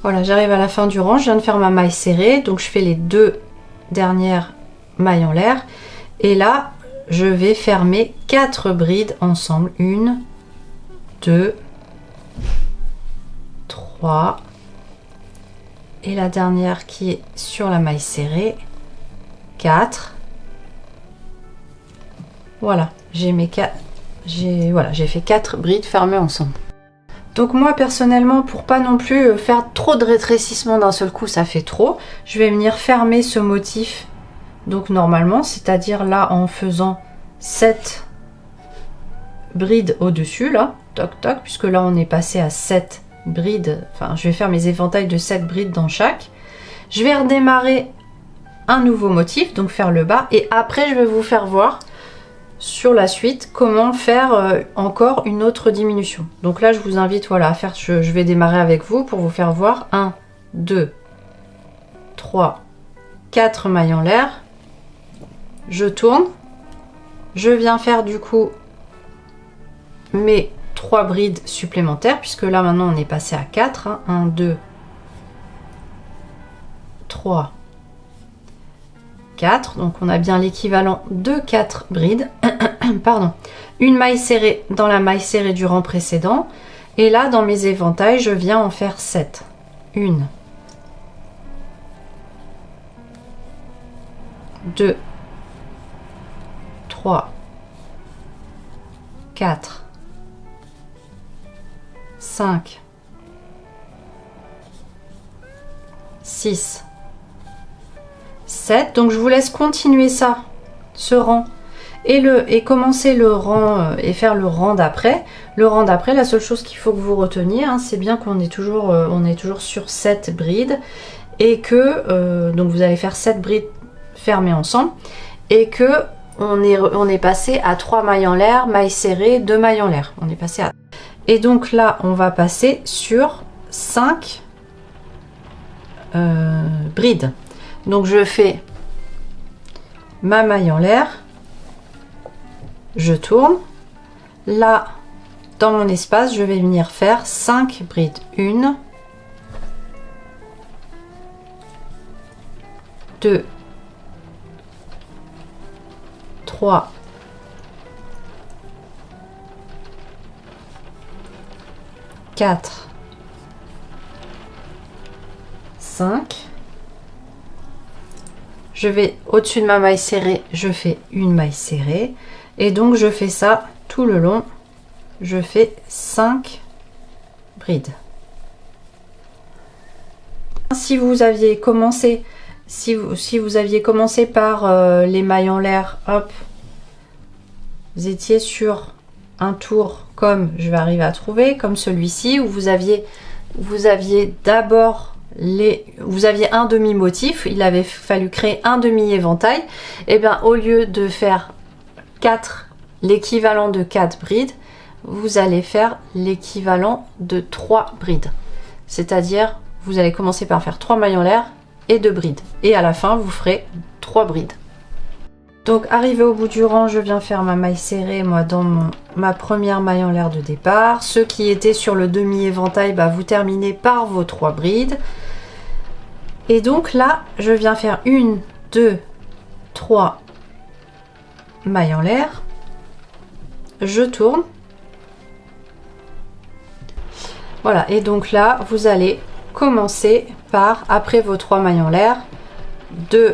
Voilà, j'arrive à la fin du rang, je viens de faire ma maille serrée, donc je fais les 2 dernières mailles en l'air, et là je vais fermer 4 brides ensemble, 1, 2, 3, et la dernière qui est sur la maille serrée, 4. Voilà, j'ai fait 4 brides fermées ensemble. Donc moi personnellement, pour pas non plus faire trop de rétrécissement d'un seul coup, ça fait trop, je vais venir fermer ce motif donc normalement, c'est-à-dire là en faisant 7 brides au-dessus, là, toc toc, puisque là on est passé à 7 brides, enfin je vais faire mes éventails de 7 brides dans chaque. Je vais redémarrer un nouveau motif, donc faire le bas, et après je vais vous faire voir sur la suite comment faire encore une autre diminution. Donc là je vous invite voilà, à faire, je vais démarrer avec vous pour vous faire voir 1, 2, 3, 4 mailles en l'air, je tourne, je viens faire du coup mes 3 brides supplémentaires, puisque là maintenant on est passé à 4, hein. 1, 2, 3, 4, donc on a bien l'équivalent de 4 brides, pardon, une maille serrée dans la maille serrée du rang précédent, et là dans mes éventails je viens en faire 7, 1, 2, 3, 4, 5, 6, 7. Donc je vous laisse continuer ça, ce rang, et commencer le rang et faire le rang d'après. Le rang d'après, la seule chose qu'il faut que vous reteniez, hein, c'est bien qu'on est toujours sur 7 brides, et que donc vous allez faire 7 brides fermées ensemble, et que on est passé à 3 mailles en l'air, mailles serrées, 2 mailles en l'air. On est passé à... Et donc là, on va passer sur 5 brides. Donc je fais ma maille en l'air, je tourne. Là, dans mon espace, je vais venir faire 5 brides. 1, 2, 3, 4, 5. Je vais au-dessus de ma maille serrée, je fais une maille serrée, et donc je fais ça tout le long. Je fais 5 brides. Si vous aviez commencé, si vous aviez commencé par les mailles en l'air, hop, vous étiez sur un tour comme je vais arriver à trouver, comme celui-ci, où vous aviez d'abord vous aviez un demi-motif, il avait fallu créer un demi-éventail, et bien au lieu de faire l'équivalent de 4 brides, vous allez faire l'équivalent de 3 brides. C'est-à-dire, vous allez commencer par faire 3 mailles en l'air et 2 brides. Et à la fin, vous ferez 3 brides. Donc, arrivé au bout du rang, je viens faire ma maille serrée, moi, dans ma première maille en l'air de départ. Ceux qui étaient sur le demi-éventail, bah, vous terminez par vos 3 brides. Et donc là, je viens faire 1, 2, 3 mailles en l'air. Je tourne. Voilà, et donc là, vous allez commencer par, après vos 3 mailles en l'air,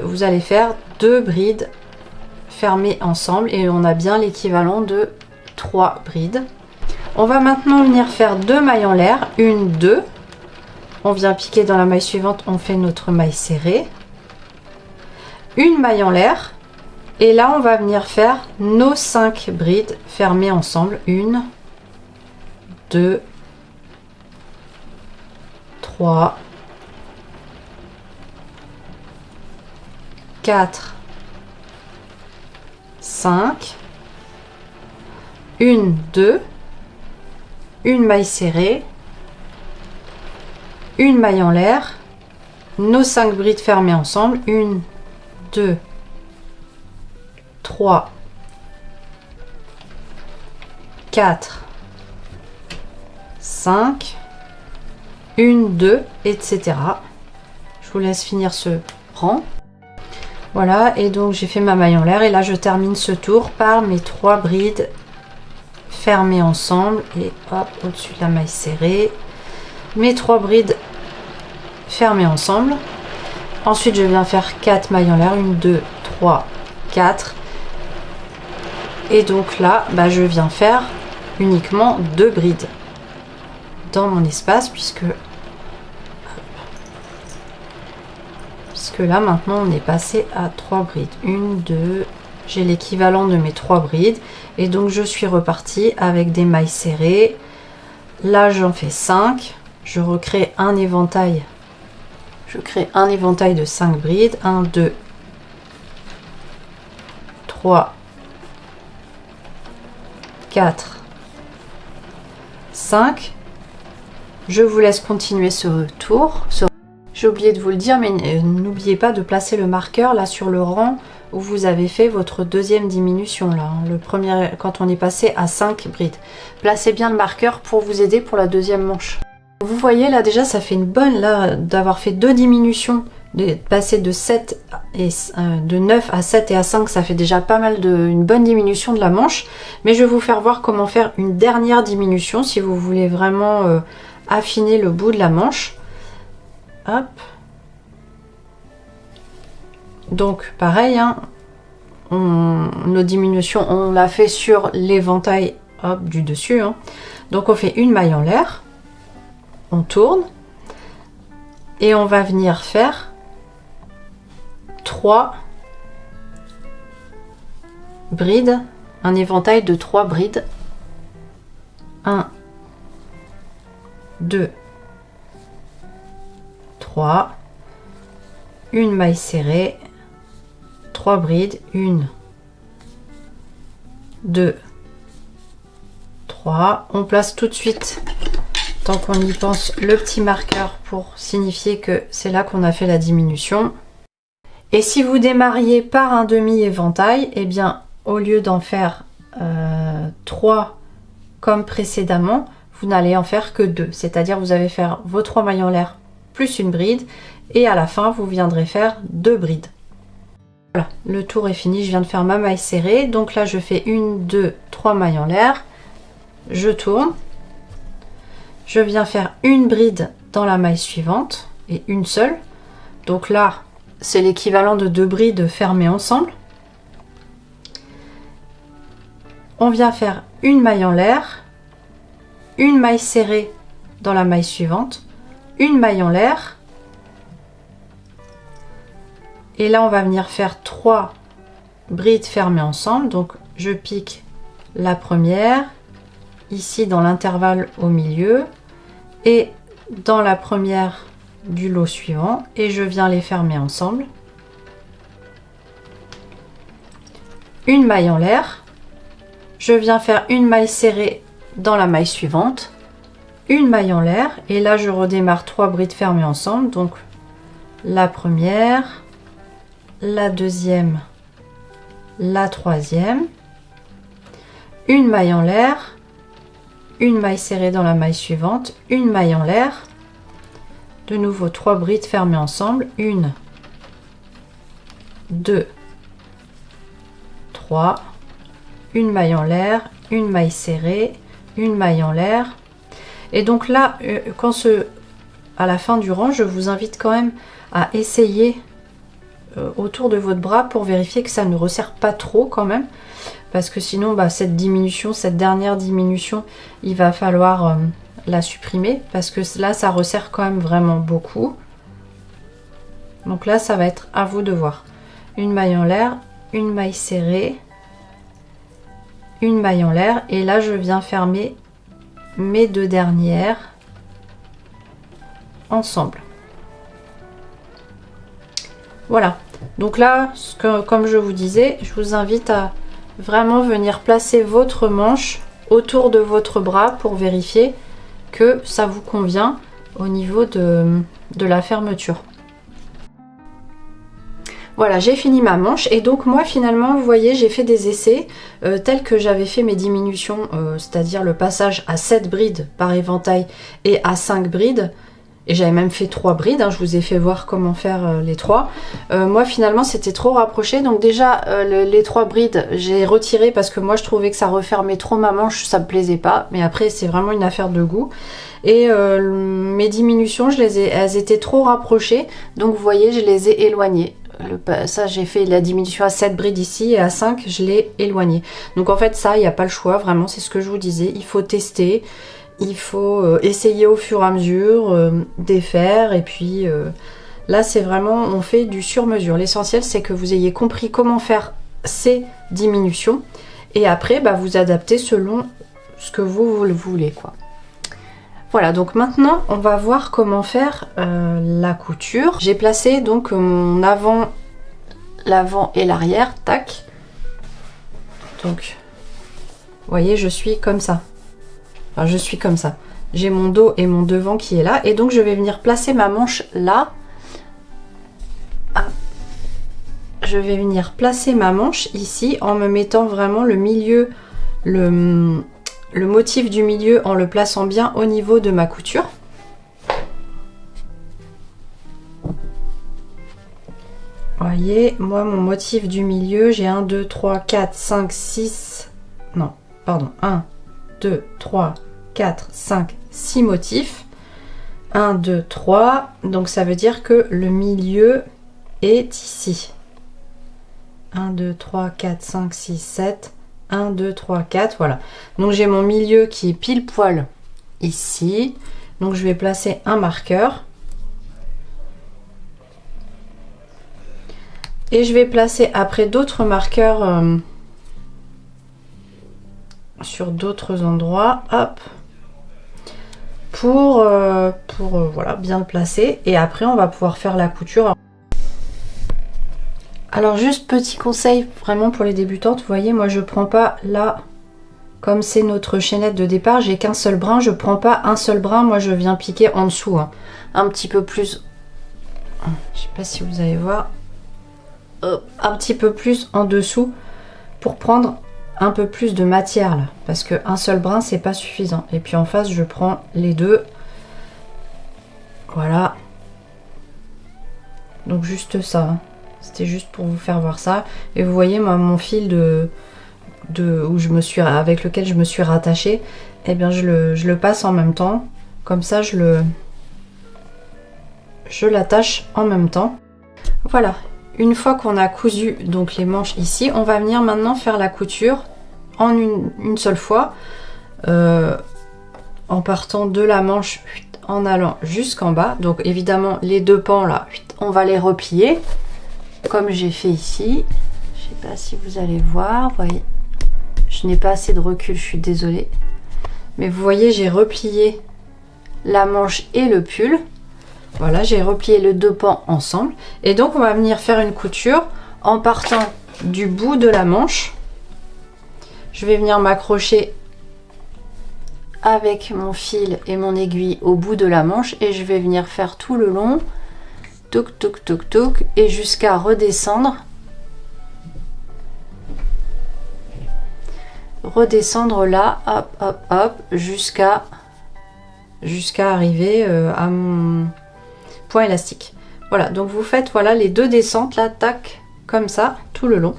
vous allez faire 2 brides fermées ensemble, et on a bien l'équivalent de 3 brides. On va maintenant venir faire 2 mailles en l'air, 1, 2. On vient piquer dans la maille suivante, on fait notre maille serrée. Une maille en l'air, et là on va venir faire nos 5 brides fermées ensemble. 1, 2, 3, 4, 5, une, 2, une maille serrée, une maille en l'air, nos 5 brides fermées ensemble, 1, 2, 3, 4, 5, 1, 2, etc. Je vous laisse finir ce rang. Voilà, et donc j'ai fait ma maille en l'air et là je termine ce tour par mes 3 brides fermées ensemble et hop, au-dessus de la maille serrée, mes 3 brides fermées ensemble. Ensuite je viens faire 4 mailles en l'air, 1, 2, 3, 4. Et donc là, je viens faire uniquement 2 brides dans mon espace puisque là maintenant on est passé à 3 brides. 1, 2, j'ai l'équivalent de mes 3 brides et donc je suis repartie avec des mailles serrées. Là j'en fais 5, je recrée un éventail. Je crée un éventail de 5 brides. 1, 2, 3, 4, 5. Je vous laisse continuer ce tour. J'ai oublié de vous le dire, mais n'oubliez pas de placer le marqueur là sur le rang où vous avez fait votre deuxième diminution là, le premier quand on est passé à 5 brides. Placez bien le marqueur pour vous aider pour la deuxième manche. Vous voyez là déjà ça fait une bonne là d'avoir fait 2 diminutions, de passer de 7 et de 9 à 7 et à 5, ça fait déjà pas mal une bonne diminution de la manche. Mais je vais vous faire voir comment faire une dernière diminution si vous voulez vraiment affiner le bout de la manche. Hop. Donc pareil, hein, nos diminutions on l'a fait sur l'éventail du dessus. Hein. Donc on fait une maille en l'air, on tourne et on va venir faire 3 brides, un éventail de 3 brides. 1, 2, 3, une maille serrée, 3 brides, 1, 2, 3. On place tout de suite, tant qu'on y pense, le petit marqueur pour signifier que c'est là qu'on a fait la diminution. Et si vous démarriez par un demi éventail, et bien au lieu d'en faire 3 comme précédemment, vous n'allez en faire que 2, c'est-à-dire vous allez faire vos 3 mailles en l'air plus une bride et à la fin vous viendrez faire 2 brides. Voilà, le tour est fini, je viens de faire ma maille serrée, donc là je fais 1, 2, 3 mailles en l'air, je tourne, je viens faire une bride dans la maille suivante et une seule, donc là c'est l'équivalent de 2 brides fermées ensemble. On vient faire une maille en l'air, une maille serrée dans la maille suivante, une maille en l'air et là on va venir faire 3 brides fermées ensemble. Donc je pique la première ici dans l'intervalle au milieu et dans la première du lot suivant et je viens les fermer ensemble. Une maille en l'air, je viens faire une maille serrée dans la maille suivante, une maille en l'air et là je redémarre 3 brides fermées ensemble. Donc la première, la deuxième, la troisième, une maille en l'air, une maille serrée dans la maille suivante, une maille en l'air, de nouveau 3 brides fermées ensemble, 1, 2, 3, une maille en l'air, une maille serrée, une maille en l'air. Et donc là, à la fin du rang, je vous invite quand même à essayer autour de votre bras pour vérifier que ça ne resserre pas trop quand même, parce que sinon cette dernière diminution, il va falloir la supprimer parce que là ça resserre quand même vraiment beaucoup. Donc là ça va être à vous de voir. Une maille en l'air, une maille serrée, une maille en l'air et là je viens fermer mes deux dernières ensemble. Voilà, donc là, comme je vous disais, je vous invite à vraiment venir placer votre manche autour de votre bras pour vérifier que ça vous convient au niveau de la fermeture. Voilà, j'ai fini ma manche et donc moi finalement, vous voyez, j'ai fait des essais tels que j'avais fait mes diminutions, c'est-à-dire le passage à 7 brides par éventail et à 5 brides. Et j'avais même fait 3 brides, hein, je vous ai fait voir comment faire les 3. Moi finalement c'était trop rapproché, donc déjà les 3 brides j'ai retiré parce que moi je trouvais que ça refermait trop ma manche, ça me plaisait pas. Mais après c'est vraiment une affaire de goût. Et mes diminutions, elles étaient trop rapprochées, donc vous voyez je les ai éloignées. Ça j'ai fait la diminution à 7 brides ici et à 5 je l'ai éloigné. Donc en fait ça il n'y a pas le choix, vraiment c'est ce que je vous disais, il faut tester, il faut essayer au fur et à mesure, défaire et puis là c'est vraiment on fait du sur mesure. L'essentiel c'est que vous ayez compris comment faire ces diminutions et après bah, vous adaptez selon ce que vous voulez quoi. Voilà, donc maintenant on va voir comment faire la couture. J'ai placé donc mon avant, l'avant et l'arrière, tac. Donc, vous voyez, je suis comme ça. Enfin, je suis comme ça. J'ai mon dos et mon devant qui est là. Et donc je vais venir placer ma manche là. Ah. Je vais venir placer ma manche ici en me mettant vraiment le milieu, le motif du milieu en le plaçant bien au niveau de ma couture. Voyez, moi mon motif du milieu, j'ai 1, 2, 3, 4, 5, 6, non, pardon, 1, 2, 3, 4, 5, 6 motifs. 1, 2, 3, donc ça veut dire que le milieu est ici. 1, 2, 3, 4, 5, 6, 7, 1, 2, 3, 4, voilà. Donc j'ai mon milieu qui est pile poil ici. Donc je vais placer un marqueur. Et je vais placer après d'autres marqueurs sur d'autres endroits. Hop. Pour voilà, bien le placer. Et après on va pouvoir faire la couture. Alors juste petit conseil vraiment pour les débutantes, vous voyez moi je prends pas là comme c'est notre chaînette de départ, j'ai qu'un seul brin, je prends pas un seul brin, moi je viens piquer en dessous, hein. Un petit peu plus, je sais pas si vous allez voir, un petit peu plus en dessous pour prendre un peu plus de matière là, parce que un seul brin c'est pas suffisant. Et puis en face je prends les deux, voilà, donc juste ça, hein. C'était juste pour vous faire voir ça. Et vous voyez moi, mon fil avec lequel je me suis rattachée, eh bien je le passe en même temps. Comme ça je l'attache en même temps. Voilà. Une fois qu'on a cousu donc les manches ici, on va venir maintenant faire la couture en une seule fois. En partant de la manche, en allant jusqu'en bas. Donc évidemment les deux pans là, on va les replier. Comme j'ai fait ici, je sais pas si vous allez voir, vous voyez, je n'ai pas assez de recul, je suis désolée, mais vous voyez j'ai replié la manche et le pull, voilà, j'ai replié les deux pans ensemble et donc on va venir faire une couture en partant du bout de la manche. Je vais venir m'accrocher avec mon fil et mon aiguille au bout de la manche et je vais venir faire tout le long, toc toc toc toc, et jusqu'à redescendre là, hop hop hop, jusqu'à arriver à mon point élastique. Voilà, donc vous faites voilà les deux descentes là, tac, comme ça tout le long.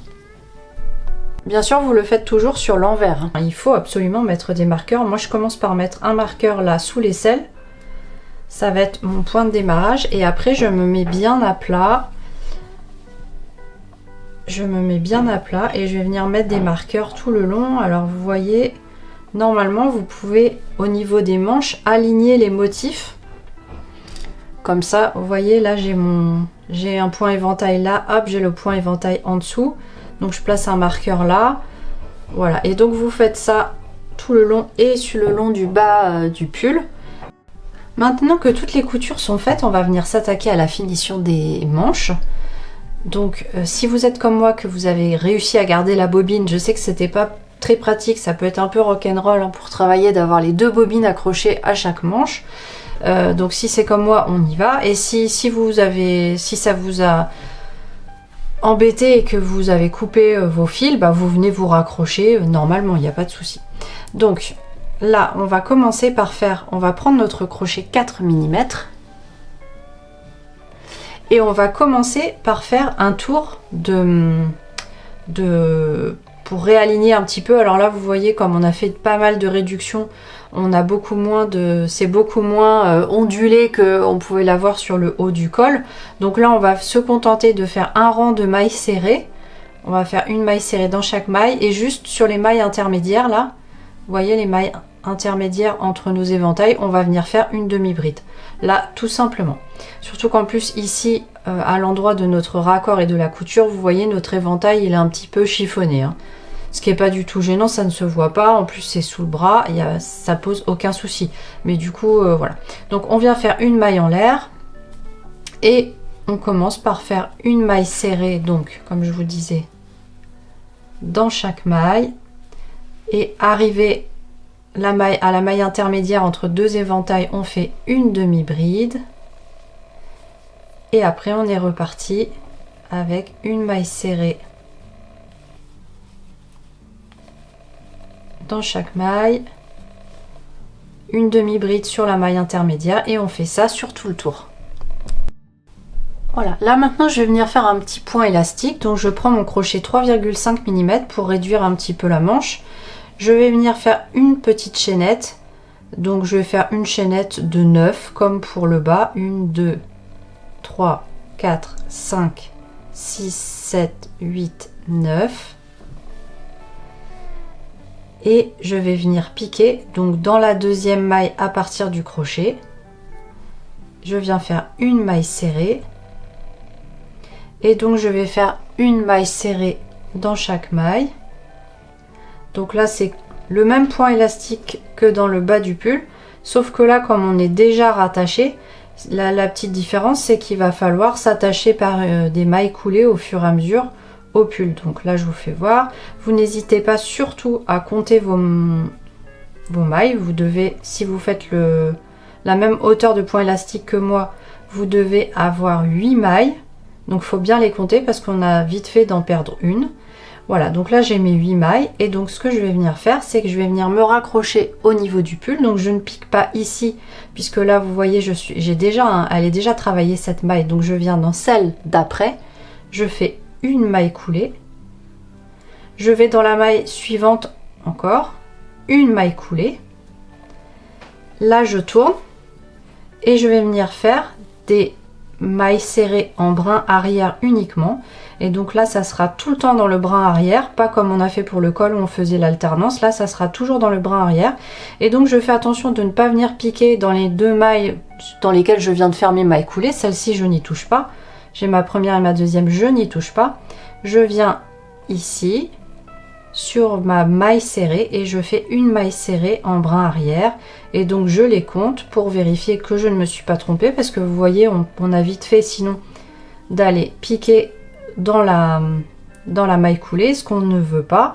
Bien sûr vous le faites toujours sur l'envers, hein. Il faut absolument mettre des marqueurs. Moi je commence par mettre un marqueur là sous l'aisselle. Ça va être mon point de démarrage et après je me mets bien à plat. Je me mets bien à plat et je vais venir mettre des marqueurs tout le long. Alors vous voyez, normalement vous pouvez au niveau des manches aligner les motifs. Comme ça, vous voyez là j'ai un point éventail là, hop, j'ai le point éventail en dessous. Donc je place un marqueur là. Voilà, et donc vous faites ça tout le long et sur le long du bas du pull. Maintenant que toutes les coutures sont faites, on va venir s'attaquer à la finition des manches. Donc si vous êtes comme moi, que vous avez réussi à garder la bobine, je sais que c'était pas très pratique, ça peut être un peu rock'n'roll hein, pour travailler, d'avoir les 2 bobines accrochées à chaque manche. Donc si c'est comme moi, on y va. Et si ça vous a embêté et que vous avez coupé vos fils, bah, vous venez vous raccrocher normalement, il n'y a pas de souci. Donc là, on va commencer par on va prendre notre crochet 4 mm. Et on va commencer par faire un tour pour réaligner un petit peu. Alors là, vous voyez, comme on a fait pas mal de réductions, on a beaucoup moins c'est beaucoup moins ondulé qu'on pouvait l'avoir sur le haut du col. Donc là, on va se contenter de faire un rang de mailles serrées. On va faire une maille serrée dans chaque maille et juste sur les mailles intermédiaires là, vous voyez les mailles intermédiaires entre nos éventails, on va venir faire une demi-bride. Là, tout simplement. Surtout qu'en plus ici, à l'endroit de notre raccord et de la couture, vous voyez notre éventail, il est un petit peu chiffonné. Hein. Ce qui n'est pas du tout gênant, ça ne se voit pas. En plus, c'est sous le bras, ça pose aucun souci. Mais du coup, voilà. Donc, on vient faire une maille en l'air. Et on commence par faire une maille serrée, donc, comme je vous disais, dans chaque maille. Et arriver à la maille intermédiaire entre 2 éventails, on fait une demi-bride. Et après, on est reparti avec une maille serrée dans chaque maille, une demi-bride sur la maille intermédiaire et on fait ça sur tout le tour. Voilà, là maintenant je vais venir faire un petit point élastique, donc je prends mon crochet 3,5 mm pour réduire un petit peu la manche. Je vais venir faire une petite chaînette, donc je vais faire une chaînette de 9 comme pour le bas, 1, 2, 3, 4, 5, 6, 7, 8, 9. Et je vais venir piquer donc dans la deuxième maille à partir du crochet. Je viens faire une maille serrée et donc je vais faire une maille serrée dans chaque maille. Donc là c'est le même point élastique que dans le bas du pull, sauf que là comme on est déjà rattaché, la petite différence c'est qu'il va falloir s'attacher par des mailles coulées au fur et à mesure au pull. Donc là je vous fais voir, vous n'hésitez pas surtout à compter vos mailles. Vous devez, si vous faites la même hauteur de point élastique que moi, vous devez avoir 8 mailles, donc il faut bien les compter parce qu'on a vite fait d'en perdre une. Voilà, donc là j'ai mes 8 mailles et donc ce que je vais venir faire, c'est que je vais venir me raccrocher au niveau du pull. Donc je ne pique pas ici puisque là vous voyez elle est déjà travaillée cette maille, donc je viens dans celle d'après, je fais une maille coulée, je vais dans la maille suivante encore une maille coulée, là je tourne et je vais venir faire des mailles serrées en brin arrière uniquement. Et donc là ça sera tout le temps dans le brin arrière, pas comme on a fait pour le col où on faisait l'alternance. Là ça sera toujours dans le brin arrière et donc je fais attention de ne pas venir piquer dans les 2 mailles dans lesquelles je viens de faire mes mailles coulées. Celle-ci je n'y touche pas, j'ai ma première et ma deuxième, je n'y touche pas. Je viens ici sur ma maille serrée et je fais une maille serrée en brin arrière et donc je les compte pour vérifier que je ne me suis pas trompée, parce que vous voyez on a vite fait sinon d'aller piquer dans la maille coulée, ce qu'on ne veut pas.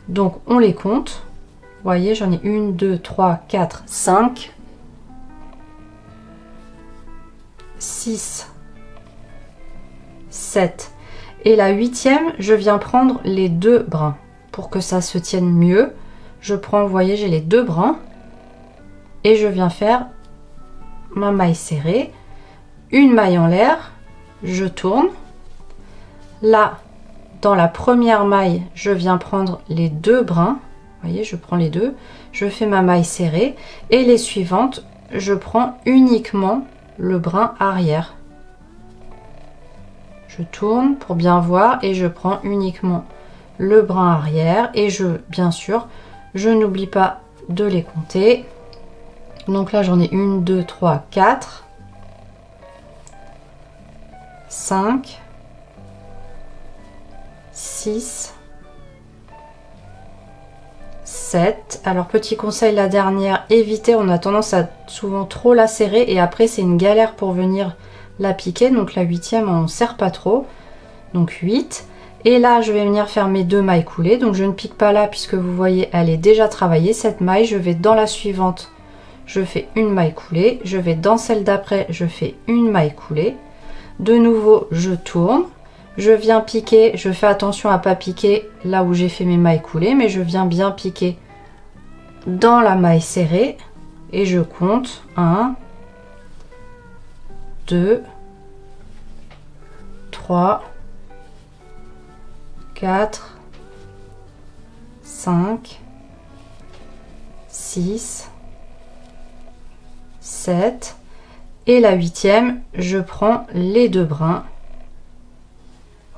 Donc on les compte, vous voyez j'en ai 1, 2, 3, 4, 5, 6, 7 et la 8e je viens prendre les 2 brins pour que ça se tienne mieux. Je prends, vous voyez j'ai les 2 brins et je viens faire ma maille serrée, une maille en l'air, je tourne. Là dans la première maille je viens prendre les 2 brins, vous voyez je prends les 2, je fais ma maille serrée et les suivantes je prends uniquement le brin arrière. Je tourne pour bien voir et je prends uniquement le brin arrière et bien sûr je n'oublie pas de les compter. Donc là j'en ai 1, 2, 3, 4, 5, 6, 7. Alors petit conseil, la dernière, évitez, on a tendance à souvent trop la serrer et après c'est une galère pour venir la piquer. Donc la 8e, on ne serre pas trop. Donc 8. Et là, je vais venir faire mes 2 mailles coulées. Donc je ne pique pas là puisque vous voyez, elle est déjà travaillée, cette maille. Je vais dans la suivante, je fais une maille coulée. Je vais dans celle d'après, je fais une maille coulée. De nouveau, je tourne. Je viens piquer, je fais attention à ne pas piquer là où j'ai fait mes mailles coulées, mais je viens bien piquer dans la maille serrée et je compte 1, 2, 3, 4, 5, 6, 7 et la 8e, je prends les 2 brins.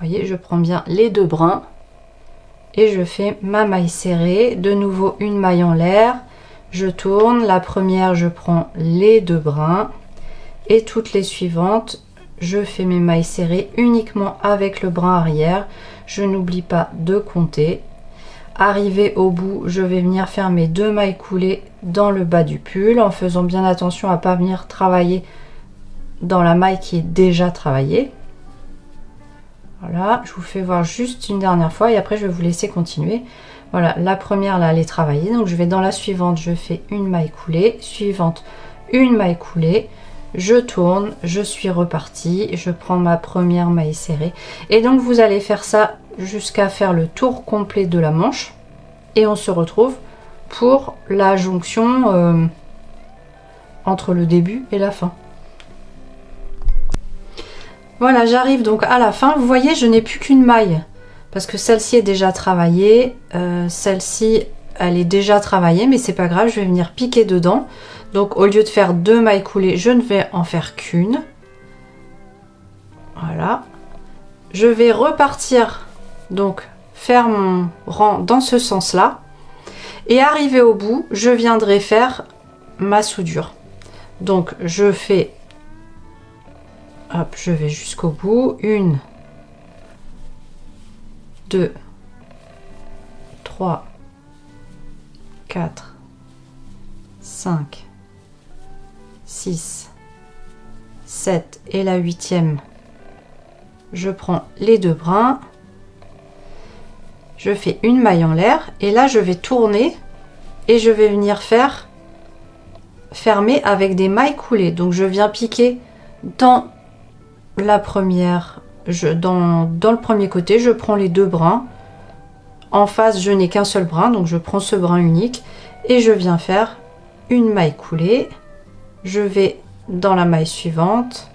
Vous voyez, je prends bien les 2 brins et je fais ma maille serrée. De nouveau, une maille en l'air. Je tourne. La première, je prends les 2 brins et toutes les suivantes, je fais mes mailles serrées uniquement avec le brin arrière. Je n'oublie pas de compter. Arrivé au bout, je vais venir faire mes 2 mailles coulées dans le bas du pull en faisant bien attention à ne pas venir travailler dans la maille qui est déjà travaillée. Voilà, je vous fais voir juste une dernière fois et après je vais vous laisser continuer. Voilà, la première là elle est travaillée, donc je vais dans la suivante, je fais une maille coulée, suivante une maille coulée, je tourne, je suis repartie, je prends ma première maille serrée et donc vous allez faire ça jusqu'à faire le tour complet de la manche et on se retrouve pour la jonction entre le début et la fin. Voilà, j'arrive donc à la fin. Vous voyez, je n'ai plus qu'une maille parce que celle-ci est déjà travaillée. Celle-ci, elle est déjà travaillée, mais c'est pas grave, je vais venir piquer dedans. Donc, au lieu de faire 2 mailles coulées, je ne vais en faire qu'une. Voilà. Je vais repartir, donc, faire mon rang dans ce sens-là. Et arrivé au bout, je viendrai faire ma soudure. Donc, je fais... Hop, je vais jusqu'au bout. 1, 2, 3, 4, 5, 6, 7 et la 8e. Je prends les 2 brins. Je fais une maille en l'air et là je vais tourner et je vais venir faire fermer avec des mailles coulées. Donc je viens piquer dans la première, dans le premier côté, je prends les 2 brins. En face, je n'ai qu'un seul brin, donc je prends ce brin unique et je viens faire une maille coulée. Je vais dans la maille suivante.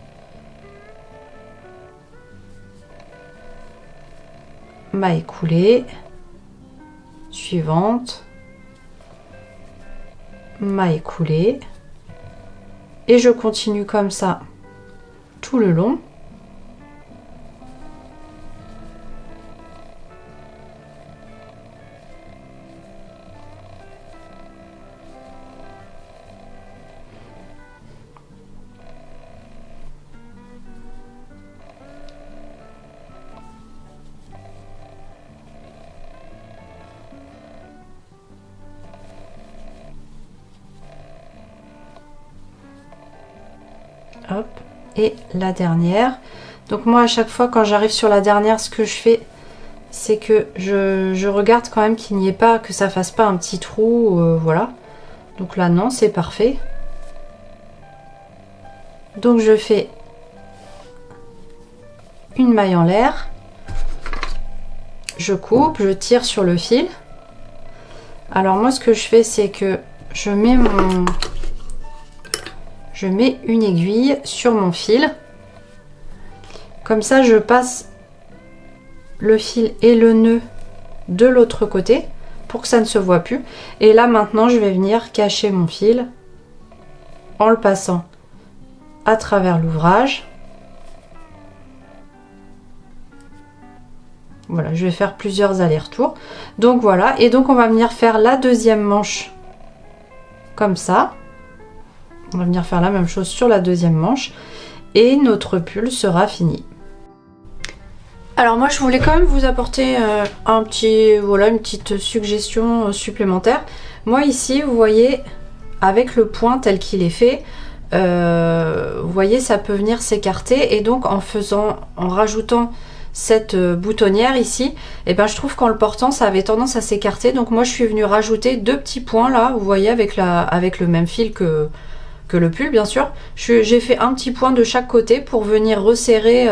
Maille coulée. Suivante. Maille coulée. Et je continue comme ça tout le long. Hop, et la dernière. Donc moi à chaque fois quand j'arrive sur la dernière, ce que je fais, c'est que je regarde quand même qu'il n'y ait pas, que ça fasse pas un petit trou, voilà. Donc là non, c'est parfait. Donc je fais une maille en l'air, je coupe, je tire sur le fil. Alors moi ce que je fais, c'est que je mets une aiguille sur mon fil. Comme ça, je passe le fil et le nœud de l'autre côté pour que ça ne se voit plus. Et là, maintenant, je vais venir cacher mon fil en le passant à travers l'ouvrage. Voilà, je vais faire plusieurs allers-retours. Donc voilà, et donc on va venir faire la deuxième manche comme ça. On va venir faire la même chose sur la deuxième manche et notre pull sera fini. Alors moi je voulais quand même vous apporter un petit, voilà, une petite suggestion supplémentaire. Moi ici vous voyez avec le point tel qu'il est fait, vous voyez ça peut venir s'écarter et donc en rajoutant cette boutonnière ici, et ben je trouve qu'en le portant ça avait tendance à s'écarter, donc moi je suis venue rajouter 2 petits points là, vous voyez avec le même fil que le pull bien sûr. J'ai fait un petit point de chaque côté pour venir resserrer,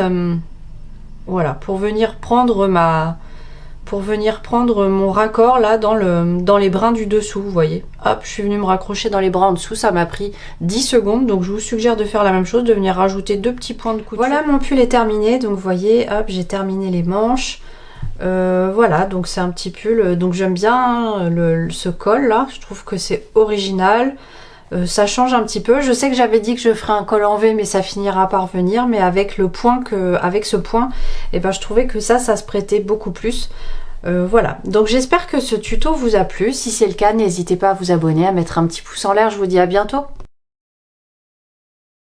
voilà, pour venir prendre mon raccord là dans les brins du dessous, vous voyez. Hop, je suis venue me raccrocher dans les brins en dessous, ça m'a pris 10 secondes, donc je vous suggère de faire la même chose, de venir rajouter 2 petits points de couture. Voilà, mon pull est terminé, donc vous voyez, hop, j'ai terminé les manches. Voilà, donc c'est un petit pull, donc j'aime bien ce col là, je trouve que c'est original. Ça change un petit peu. Je sais que j'avais dit que je ferais un col en V, mais ça finira par venir. Mais avec ce point, et ben je trouvais que ça se prêtait beaucoup plus. Voilà. Donc j'espère que ce tuto vous a plu. Si c'est le cas, n'hésitez pas à vous abonner, à mettre un petit pouce en l'air. Je vous dis à bientôt.